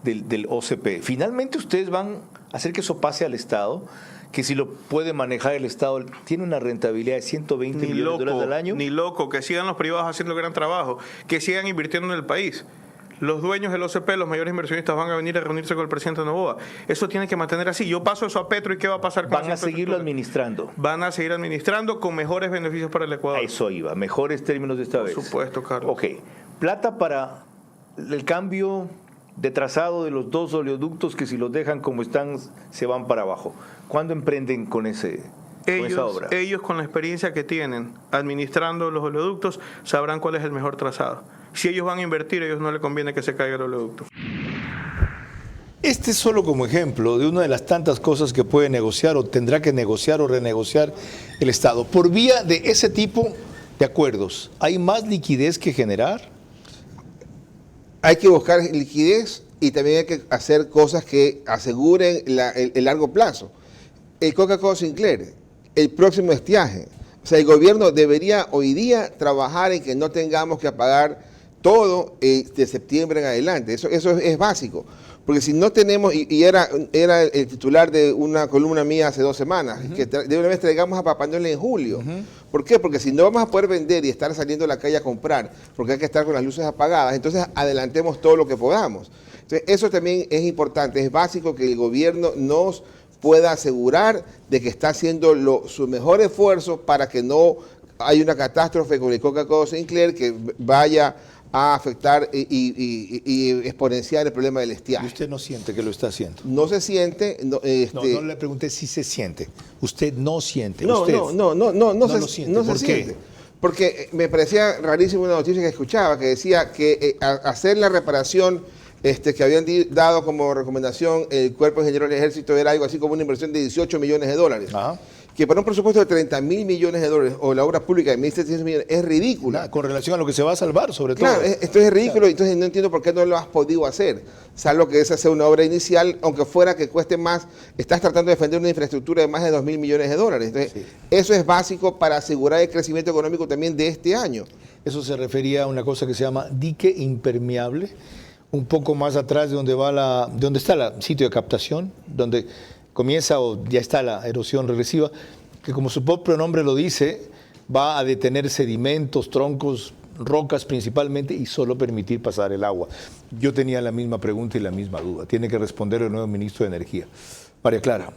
del OCP. Finalmente ustedes van a hacer que eso pase al Estado, que si lo puede manejar el Estado, tiene una rentabilidad de 120 millones de dólares al año. Ni loco, que sigan los privados haciendo el gran trabajo, que sigan invirtiendo en el país. Los dueños del OCP, los mayores inversionistas, van a venir a reunirse con el presidente Noboa. Eso tiene que mantener así. Yo paso eso a Petro y ¿qué va a pasar con Van a seguirlo administrando. Van a seguir administrando con mejores beneficios para el Ecuador. A eso iba, mejores términos de esta vez. Por supuesto, Carlos. Ok, plata para el cambio de trazado de los 2 oleoductos que si los dejan como están se van para abajo. ¿Cuándo emprenden con esa obra? Ellos con la experiencia que tienen administrando los oleoductos sabrán cuál es el mejor trazado. Si ellos van a invertir, a ellos no les conviene que se caiga el oleoducto. Este es solo como ejemplo de una de las tantas cosas que puede negociar o tendrá que negociar o renegociar el Estado. Por vía de ese tipo de acuerdos, ¿hay más liquidez que generar? Hay que buscar liquidez y también hay que hacer cosas que aseguren el largo plazo. El Coca-Cola Sinclair, el próximo estiaje. O sea, el gobierno debería hoy día trabajar en que no tengamos que pagar todo de septiembre en adelante. Eso es básico. Porque si no tenemos, y era el titular de una columna mía hace 2 semanas, que de una vez traigamos a Papá Noel en julio. ¿Por qué? Porque si no vamos a poder vender y estar saliendo a la calle a comprar, porque hay que estar con las luces apagadas, entonces adelantemos todo lo que podamos. Entonces, eso también es importante, es básico que el gobierno nos pueda asegurar de que está haciendo su mejor esfuerzo para que no haya una catástrofe con el Coca-Cola Sinclair que vaya a afectar y exponenciar el problema del estiaje. ¿Y usted no siente que lo está haciendo? No se siente. No le pregunté si se siente. Usted no siente. No lo siente. No ¿Por se qué? siente. Porque me parecía rarísima una noticia que escuchaba que decía que hacer la reparación que habían dado como recomendación el Cuerpo de Ingenieros del Ejército era algo así como una inversión de $18 millones. Que para un presupuesto de $30 mil millones o la obra pública de 1.700 millones es ridícula. Con relación a lo que se va a salvar, sobre todo. Claro, esto es ridículo, entonces no entiendo por qué no lo has podido hacer, salvo que esa sea una obra inicial, aunque fuera que cueste más, estás tratando de defender una infraestructura de más de $2.000 millones. Entonces, eso es básico para asegurar el crecimiento económico también de este año. Eso se refería a una cosa que se llama dique impermeable, un poco más atrás de donde está el sitio de captación, donde comienza o ya está la erosión regresiva, que como su propio nombre lo dice, va a detener sedimentos, troncos, rocas principalmente y solo permitir pasar el agua. Yo tenía la misma pregunta y la misma duda. Tiene que responder el nuevo ministro de Energía. María Clara.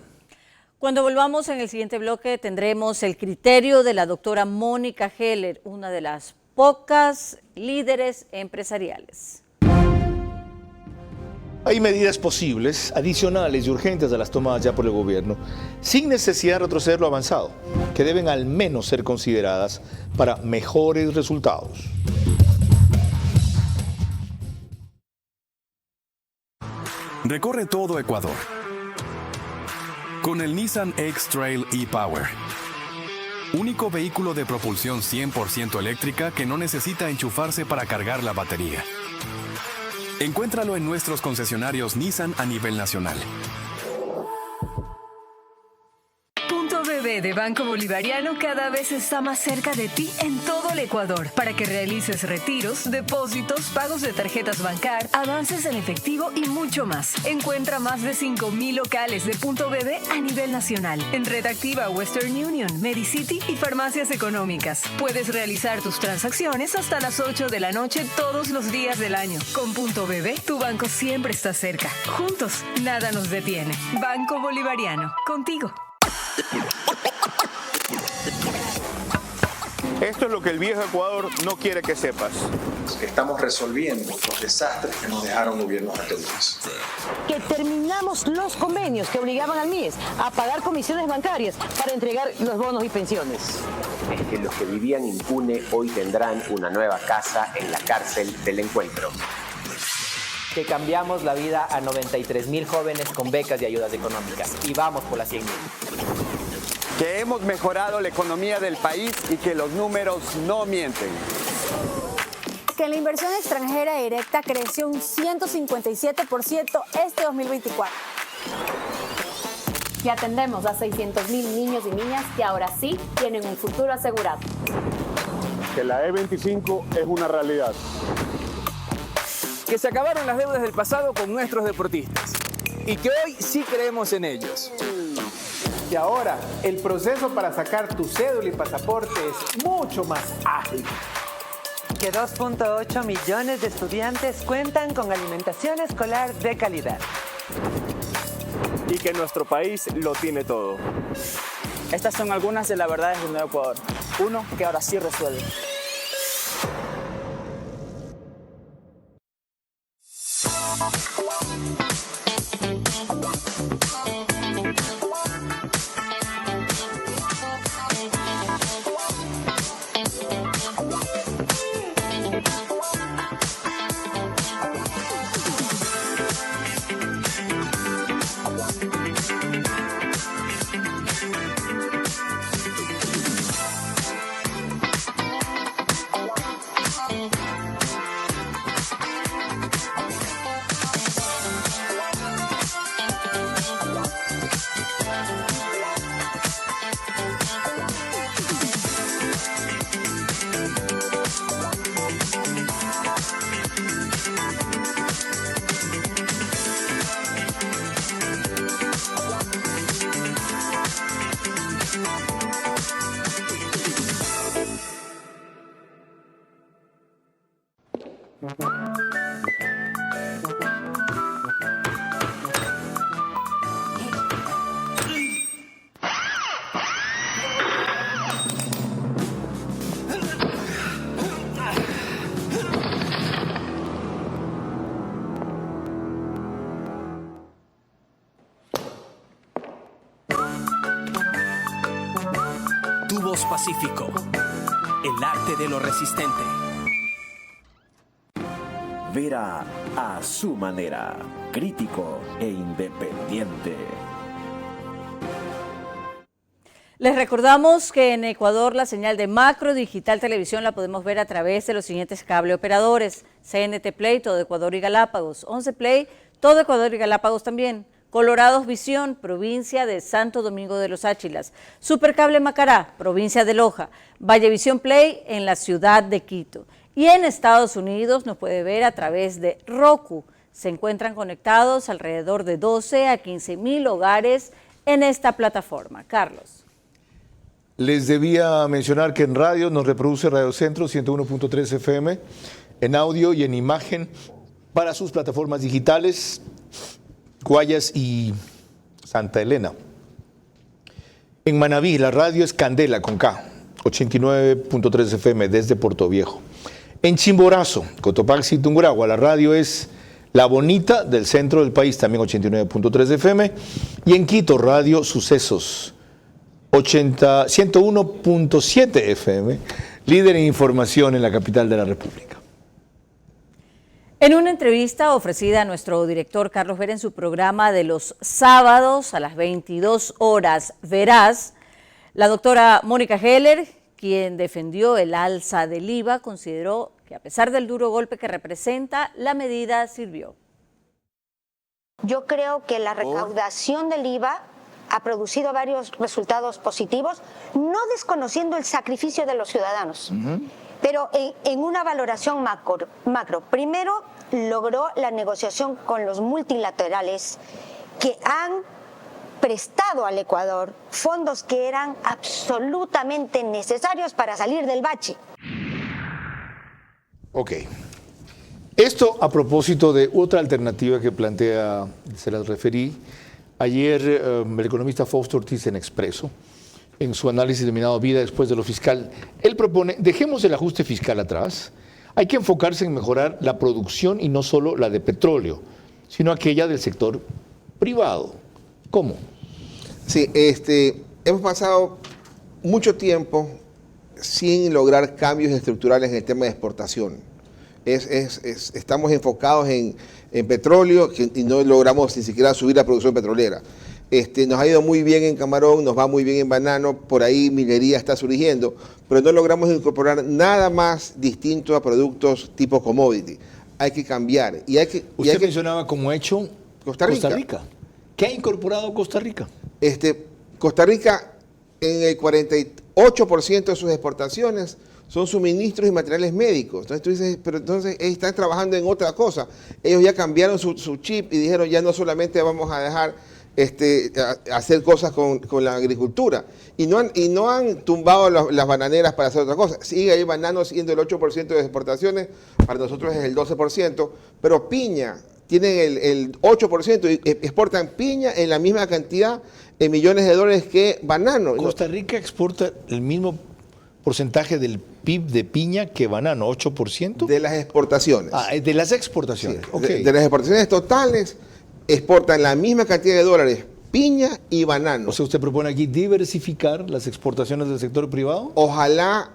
Cuando volvamos en el siguiente bloque tendremos el criterio de la doctora Mónica Heller, una de las pocas líderes empresariales. Hay medidas posibles, adicionales y urgentes a las tomadas ya por el gobierno, sin necesidad de retroceder lo avanzado, que deben al menos ser consideradas para mejores resultados. Recorre todo Ecuador con el Nissan X-Trail e-Power. Único vehículo de propulsión 100% eléctrica que no necesita enchufarse para cargar la batería. Encuéntralo en nuestros concesionarios Nissan a nivel nacional. Punto BB de Banco Bolivariano cada vez está más cerca de ti en todo el Ecuador para que realices retiros, depósitos, pagos de tarjetas Bancar, avances en efectivo y mucho más. Encuentra más de 5,000 locales de Punto BB a nivel nacional en Red Activa, Western Union, Medicity y farmacias económicas. Puedes realizar tus transacciones hasta las 8 de la noche todos los días del año. Con Punto BB, tu banco siempre está cerca. Juntos, nada nos detiene. Banco Bolivariano, contigo. Esto es lo que el viejo Ecuador no quiere que sepas. Estamos resolviendo los desastres que nos dejaron gobiernos anteriores. Que terminamos los convenios que obligaban al MIES a pagar comisiones bancarias para entregar los bonos y pensiones. Es que los que vivían impune hoy tendrán una nueva casa en la cárcel del Encuentro. Que cambiamos la vida a 93,000 jóvenes con becas y ayudas económicas. Y vamos por las 100,000. Que hemos mejorado la economía del país y que los números no mienten. Que la inversión extranjera directa creció un 157% este 2024. Que atendemos a 600,000 niños y niñas que ahora sí tienen un futuro asegurado. Que la E25 es una realidad. Que se acabaron las deudas del pasado con nuestros deportistas y que hoy sí creemos en ellos. Y ahora el proceso para sacar tu cédula y pasaporte es mucho más ágil. Que 2.8 millones de estudiantes cuentan con alimentación escolar de calidad. Y que nuestro país lo tiene todo. Estas son algunas de las verdades del nuevo Ecuador. Uno que ahora sí resuelve. Tubos Pacífico, el arte de lo resistente. Vera a su manera, crítico e independiente. Les recordamos que en Ecuador la señal de Macro Digital Televisión la podemos ver a través de los siguientes cable operadores: CNT Play, Todo Ecuador y Galápagos; 11 Play, Todo Ecuador y Galápagos también; Colorados Visión, provincia de Santo Domingo de los Áchilas; Supercable Macará, provincia de Loja; Vallevisión Play en la ciudad de Quito. Y en Estados Unidos nos puede ver a través de Roku. Se encuentran conectados alrededor de 12 a 15.000 hogares en esta plataforma. Carlos. Les debía mencionar que en radio nos reproduce Radio Centro 101.3 FM, en audio y en imagen para sus plataformas digitales, Guayas y Santa Elena. En Manabí la radio es Candela con K, 89.3 FM desde Puerto Viejo. En Chimborazo, Cotopaxi y Tungurahua, la radio es La Bonita del centro del país, también 89.3 FM. Y en Quito, Radio Sucesos, 101.7 FM, líder en información en la capital de la República. En una entrevista ofrecida a nuestro director Carlos Vera en su programa de los sábados a las 22 horas, Verás, la doctora Mónica Heller, quien defendió el alza del IVA, consideró que a pesar del duro golpe que representa, la medida sirvió. Yo creo que la recaudación del IVA ha producido varios resultados positivos, no desconociendo el sacrificio de los ciudadanos, pero en una valoración macro. Primero, logró la negociación con los multilaterales que han prestado al Ecuador fondos que eran absolutamente necesarios para salir del bache. Ok. Esto a propósito de otra alternativa que plantea, se las referí, ayer el economista Fausto Ortiz en Expreso, en su análisis denominado Vida después de lo fiscal. Él propone, dejemos el ajuste fiscal atrás, hay que enfocarse en mejorar la producción y no solo la de petróleo, sino aquella del sector privado. ¿Cómo? Sí, hemos pasado mucho tiempo sin lograr cambios estructurales en el tema de exportación. Estamos enfocados en petróleo y no logramos ni siquiera subir la producción petrolera. Nos ha ido muy bien en camarón, nos va muy bien en banano, por ahí minería está surgiendo, pero no logramos incorporar nada más distinto a productos tipo commodity. Hay que cambiar. Usted mencionaba como hecho Costa Rica. ¿Qué ha incorporado Costa Rica? Costa Rica, en el 48% de sus exportaciones son suministros y materiales médicos. Entonces tú dices, pero entonces están trabajando en otra cosa. Ellos ya cambiaron su chip y dijeron, ya no solamente vamos a dejar hacer cosas con la agricultura. Y no han tumbado las bananeras para hacer otra cosa. Sigue ahí banano siendo el 8% de exportaciones, para nosotros es el 12%, pero piña tienen el 8% y exportan piña en la misma cantidad en millones de dólares que banano. Costa Rica exporta el mismo porcentaje del PIB de piña que banano, 8%. De las exportaciones. De las exportaciones. Sí, okay. de las exportaciones totales exportan la misma cantidad de dólares piña y banano. O sea, usted propone aquí diversificar las exportaciones del sector privado. Ojalá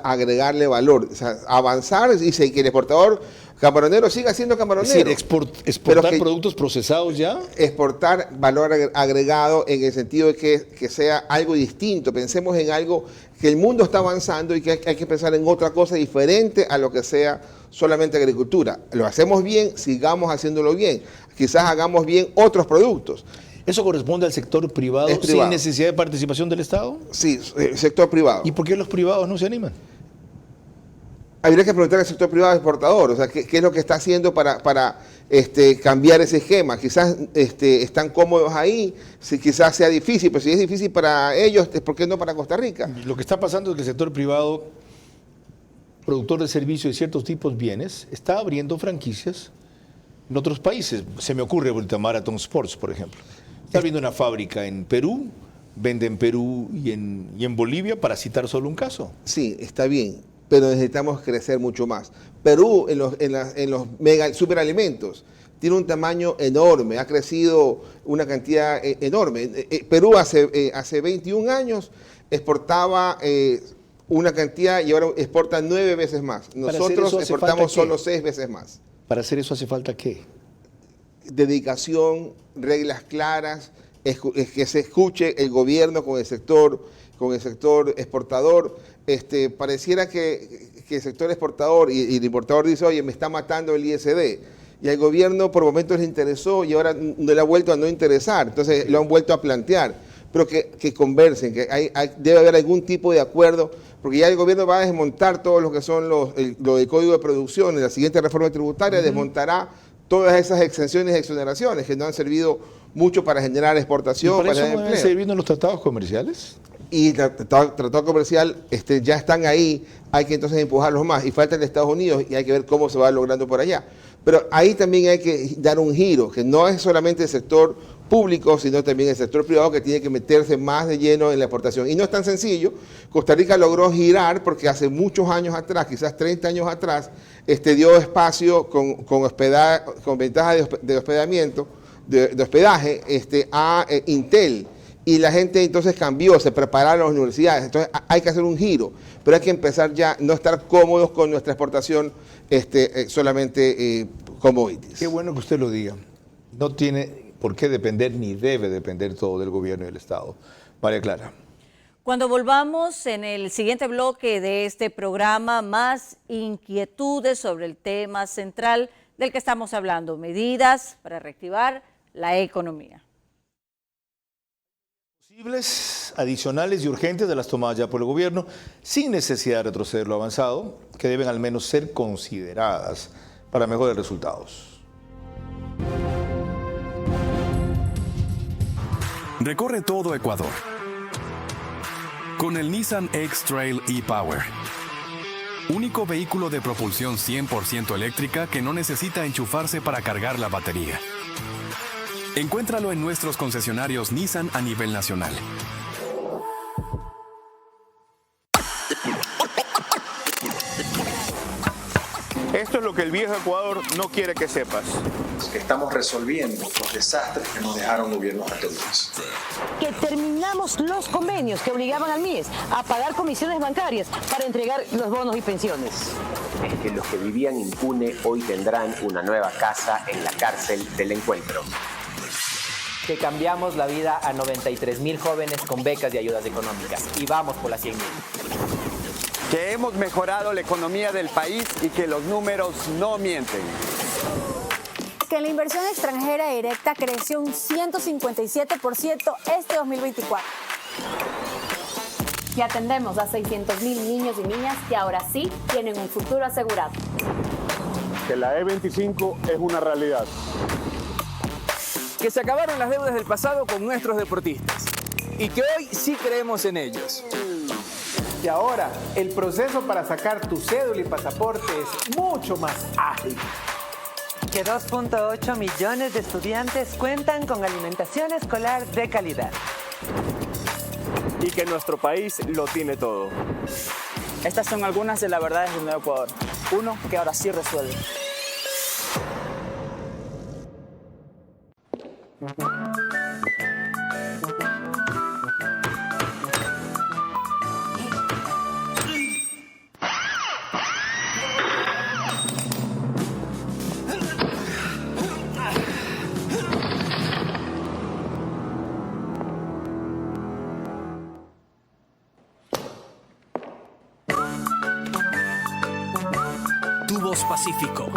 agregarle valor, o sea, avanzar, dice que el exportador Camaronero siga siendo camaronero. Es decir, exportar productos procesados ya. Exportar valor agregado en el sentido de que sea algo distinto. Pensemos en algo que el mundo está avanzando y que hay que pensar en otra cosa diferente a lo que sea solamente agricultura. Lo hacemos bien, sigamos haciéndolo bien. Quizás hagamos bien otros productos. ¿Eso corresponde al sector privado, sin necesidad de participación del Estado? Sí, sector privado. ¿Y por qué los privados no se animan? Habría que preguntar al sector privado exportador, o sea, qué es lo que está haciendo para cambiar ese esquema. Quizás están cómodos ahí, quizás sea difícil, pero si es difícil para ellos, ¿por qué no para Costa Rica? Lo que está pasando es que el sector privado, productor de servicios de ciertos tipos de bienes, está abriendo franquicias en otros países. Se me ocurre ahorita Marathon Sports, por ejemplo. Está abriendo una fábrica en Perú, vende en Perú y en Bolivia, para citar solo un caso. Sí, está bien, pero necesitamos crecer mucho más. Perú, en los mega superalimentos, tiene un tamaño enorme, ha crecido una cantidad enorme. Perú hace 21 años exportaba una cantidad y ahora exporta 9 veces más. Nosotros exportamos solo 6 veces más. ¿Para hacer eso hace falta qué? Dedicación, reglas claras, que se escuche el gobierno con el sector exportador. Pareciera que el sector exportador y el importador dice, oye, me está matando el ISD. Y al gobierno por momentos le interesó y ahora no le ha vuelto a no interesar. Entonces lo han vuelto a plantear. Pero que conversen, que debe haber algún tipo de acuerdo, porque ya el gobierno va a desmontar todo lo que son lo del Código de Producción. En la siguiente reforma tributaria desmontará todas esas exenciones y exoneraciones que no han servido mucho para generar exportación, ¿Y para eso generar no deben servir en los tratados comerciales? Y el tratado comercial ya están ahí, hay que entonces empujarlos más. Y falta en Estados Unidos y hay que ver cómo se va logrando por allá. Pero ahí también hay que dar un giro, que no es solamente el sector público, sino también el sector privado que tiene que meterse más de lleno en la exportación. Y no es tan sencillo. Costa Rica logró girar porque hace muchos años atrás, quizás 30 años atrás, dio espacio con ventaja de hospedamiento, de hospedaje a Intel. Y la gente entonces cambió, se prepararon las universidades. Entonces hay que hacer un giro, pero hay que empezar ya, no estar cómodos con nuestra exportación solamente commodities. Qué bueno que usted lo diga. No tiene por qué depender ni debe depender todo del gobierno y del Estado. María Clara. Cuando volvamos en el siguiente bloque de este programa, más inquietudes sobre el tema central del que estamos hablando, medidas para reactivar la economía. Posibles, adicionales y urgentes de las tomadas ya por el gobierno, sin necesidad de retroceder lo avanzado, que deben al menos ser consideradas para mejores resultados. Recorre todo Ecuador con el Nissan X-Trail e-Power. Único vehículo de propulsión 100% eléctrica que no necesita enchufarse para cargar la batería. Encuéntralo en nuestros concesionarios Nissan a nivel nacional. Esto es lo que el viejo Ecuador no quiere que sepas. Estamos resolviendo los desastres que nos dejaron gobiernos anteriores. Que terminamos los convenios que obligaban al MIES a pagar comisiones bancarias para entregar los bonos y pensiones. Es que los que vivían impune hoy tendrán una nueva casa en la cárcel del encuentro. Que cambiamos la vida a 93,000 jóvenes con becas y ayudas económicas. Y vamos por las 100,000. Que hemos mejorado la economía del país y que los números no mienten. Que la inversión extranjera directa creció un 157% este 2024. Que atendemos a 600,000 niños y niñas que ahora sí tienen un futuro asegurado. Que la E25 es una realidad. Que se acabaron las deudas del pasado con nuestros deportistas y que hoy sí creemos en ellos. Y ahora el proceso para sacar tu cédula y pasaporte es mucho más ágil. Que 2.8 millones de estudiantes cuentan con alimentación escolar de calidad. Y que nuestro país lo tiene todo. Estas son algunas de las verdades del nuevo Ecuador. Uno que ahora sí resuelve. Tubos Pacífico,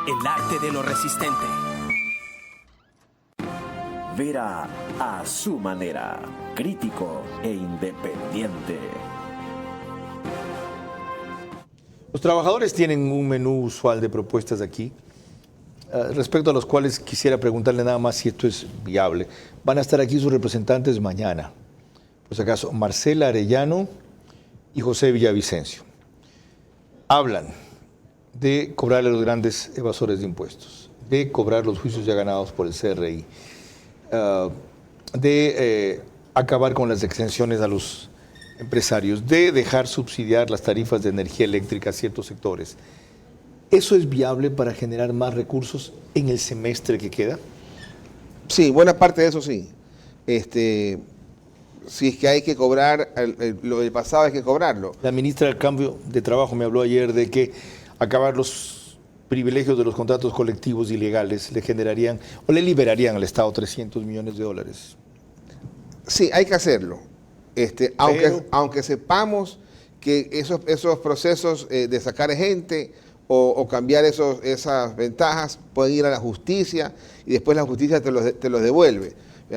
el arte de lo resistente. Vera a su manera, crítico e independiente. Los trabajadores tienen un menú usual de propuestas aquí, respecto a los cuales quisiera preguntarle nada más si esto es viable. Van a estar aquí sus representantes mañana, por si acaso, Marcela Arellano y José Villavicencio. Hablan de cobrarle a los grandes evasores de impuestos, de cobrar los juicios ya ganados por el CRI, de acabar con las exenciones a los empresarios, de dejar subsidiar las tarifas de energía eléctrica a ciertos sectores. ¿Eso es viable para generar más recursos en el semestre que queda? Sí, buena parte de eso sí. Si es que hay que cobrar, lo del pasado hay que cobrarlo. La ministra del Cambio de Trabajo me habló ayer de que acabar los privilegios de los contratos colectivos ilegales le generarían o le liberarían al Estado 300 millones de dólares. Sí, hay que hacerlo. Aunque sepamos que esos procesos de sacar gente o cambiar esas ventajas pueden ir a la justicia y después la justicia te los devuelve.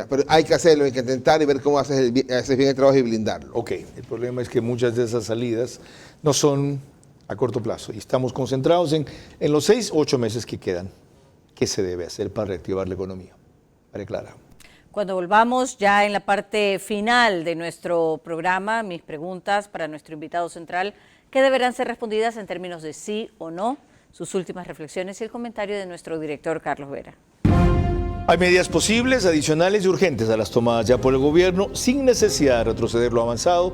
Pero hay que hacerlo, hay que intentar y ver cómo haces bien el trabajo y blindarlo. Ok, el problema es que muchas de esas salidas no son a corto plazo y estamos concentrados en los 6 o 8 meses que quedan. ¿Qué se debe hacer para reactivar la economía? María Clara. Cuando volvamos ya en la parte final de nuestro programa, mis preguntas para nuestro invitado central, que deberán ser respondidas en términos de sí o no, sus últimas reflexiones y el comentario de nuestro director Carlos Vera. Hay medidas posibles, adicionales y urgentes a las tomadas ya por el gobierno, sin necesidad de retroceder lo avanzado,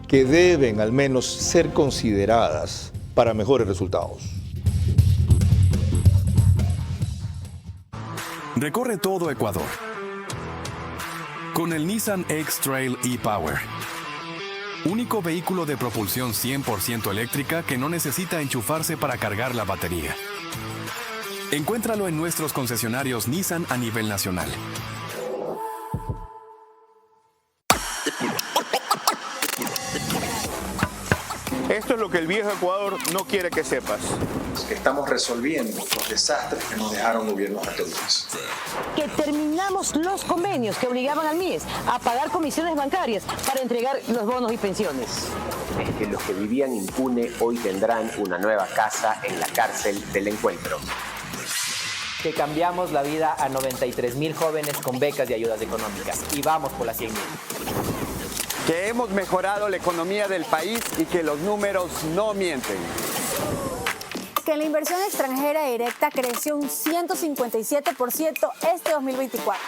que deben al menos ser consideradas para mejores resultados. Recorre todo Ecuador con el Nissan X-Trail e-Power. Único vehículo de propulsión 100% eléctrica que no necesita enchufarse para cargar la batería. Encuéntralo en nuestros concesionarios Nissan a nivel nacional. Esto es lo que el viejo Ecuador no quiere que sepas. Estamos resolviendo los desastres que nos dejaron gobiernos anteriores. Que terminamos los convenios que obligaban al MIES a pagar comisiones bancarias para entregar los bonos y pensiones. Es que los que vivían impune hoy tendrán una nueva casa en la cárcel del Encuentro. Que cambiamos la vida a 93,000 jóvenes con becas y ayudas económicas. Y vamos por las 100,000. Que hemos mejorado la economía del país y que los números no mienten. Que la inversión extranjera directa creció un 157% este 2024.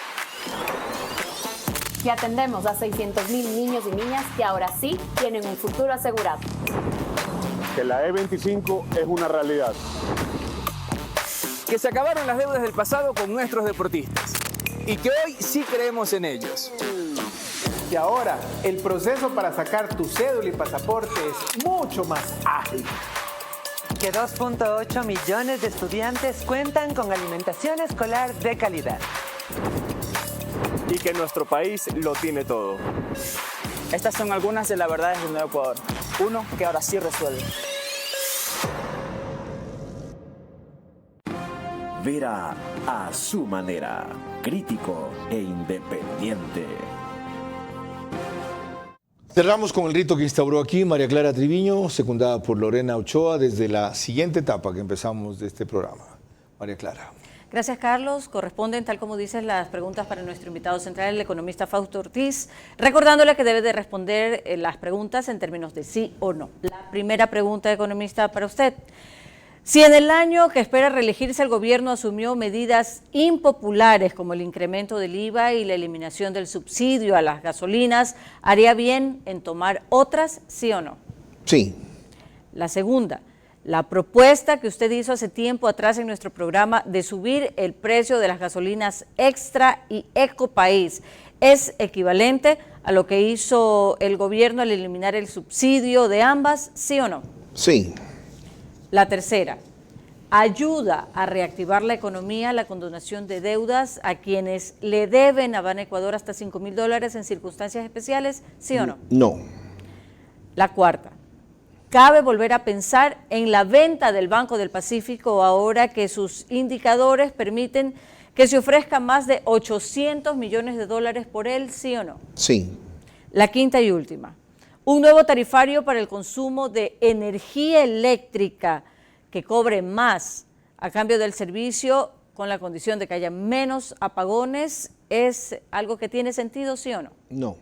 Que atendemos a 600,000 niños y niñas que ahora sí tienen un futuro asegurado. Que la E25 es una realidad. Que se acabaron las deudas del pasado con nuestros deportistas y que hoy sí creemos en ellos. Y ahora el proceso para sacar tu cédula y pasaporte es mucho más ágil. Que 2.8 millones de estudiantes cuentan con alimentación escolar de calidad. Y que nuestro país lo tiene todo. Estas son algunas de las verdades del Nuevo Ecuador. Uno que ahora sí resuelve. Vera a su manera, crítico e independiente. Cerramos con el rito que instauró aquí María Clara Triviño, secundada por Lorena Ochoa, desde la siguiente etapa que empezamos de este programa. María Clara. Gracias, Carlos. Corresponden, tal como dices, las preguntas para nuestro invitado central, el economista Fausto Ortiz, recordándole que debe de responder las preguntas en términos de sí o no. La primera pregunta, economista, para usted. Si en el año que espera reelegirse el gobierno asumió medidas impopulares como el incremento del IVA y la eliminación del subsidio a las gasolinas, ¿haría bien en tomar otras, sí o no? Sí. La segunda, la propuesta que usted hizo hace tiempo atrás en nuestro programa de subir el precio de las gasolinas Extra y Ecopaís, ¿es equivalente a lo que hizo el gobierno al eliminar el subsidio de ambas, sí o no? Sí. La tercera, ¿ayuda a reactivar la economía la condonación de deudas a quienes le deben a Ban Ecuador hasta $5,000 en circunstancias especiales, sí o no? No. La cuarta, Cabe volver a pensar en la venta del Banco del Pacífico ahora que sus indicadores permiten que se ofrezca más de 800 millones de dólares por él, ¿sí o no? Sí. La quinta y última. Un nuevo tarifario para el consumo de energía eléctrica que cobre más a cambio del servicio con la condición de que haya menos apagones, ¿es algo que tiene sentido, sí o no? No.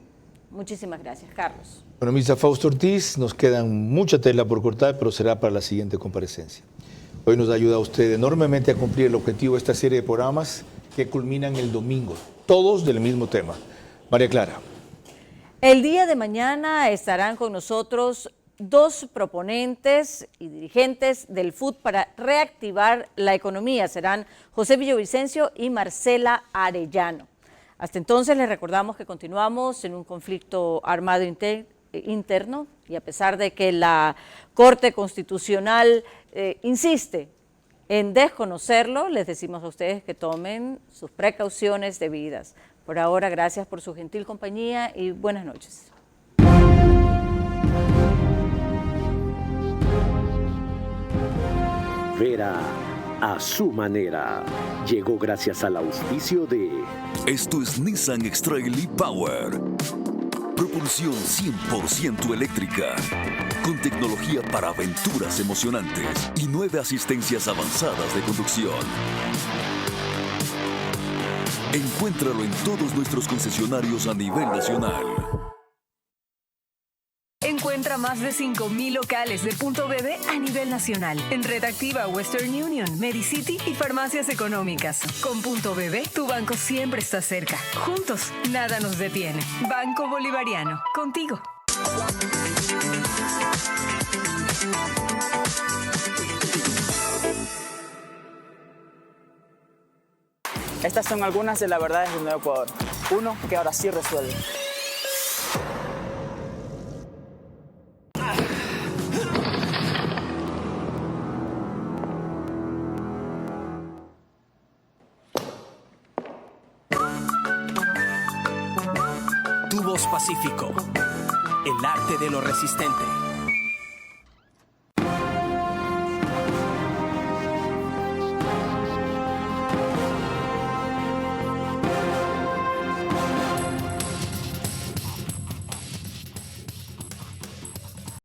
Muchísimas gracias, Carlos. Economista Fausto Ortiz, nos quedan mucha tela por cortar, pero será para la siguiente comparecencia. Hoy nos ayuda a usted enormemente a cumplir el objetivo de esta serie de programas que culminan el domingo, todos del mismo tema. María Clara. El día de mañana estarán con nosotros dos proponentes y dirigentes del FUT para reactivar la economía. Serán José Villavicencio y Marcela Arellano. Hasta entonces les recordamos que continuamos en un conflicto armado interno y a pesar de que la Corte Constitucional insiste en desconocerlo, les decimos a ustedes que tomen sus precauciones debidas. Por ahora, gracias por su gentil compañía y buenas noches. Vera a su manera. Llegó gracias al auspicio de... Esto es Nissan X-Trail e-Power. Propulsión 100% eléctrica. Con tecnología para aventuras emocionantes y 9 asistencias avanzadas de conducción. Encuéntralo en todos nuestros concesionarios a nivel nacional. Encuentra más de 5,000 locales de Punto BB a nivel nacional. En Red Activa, Western Union, Medicity y farmacias económicas. Con Punto BB, tu banco siempre está cerca. Juntos, nada nos detiene. Banco Bolivariano, contigo. Estas son algunas de las verdades del Nuevo Ecuador. Uno, que ahora sí resuelve. Tubos Pacífico, el arte de lo resistente.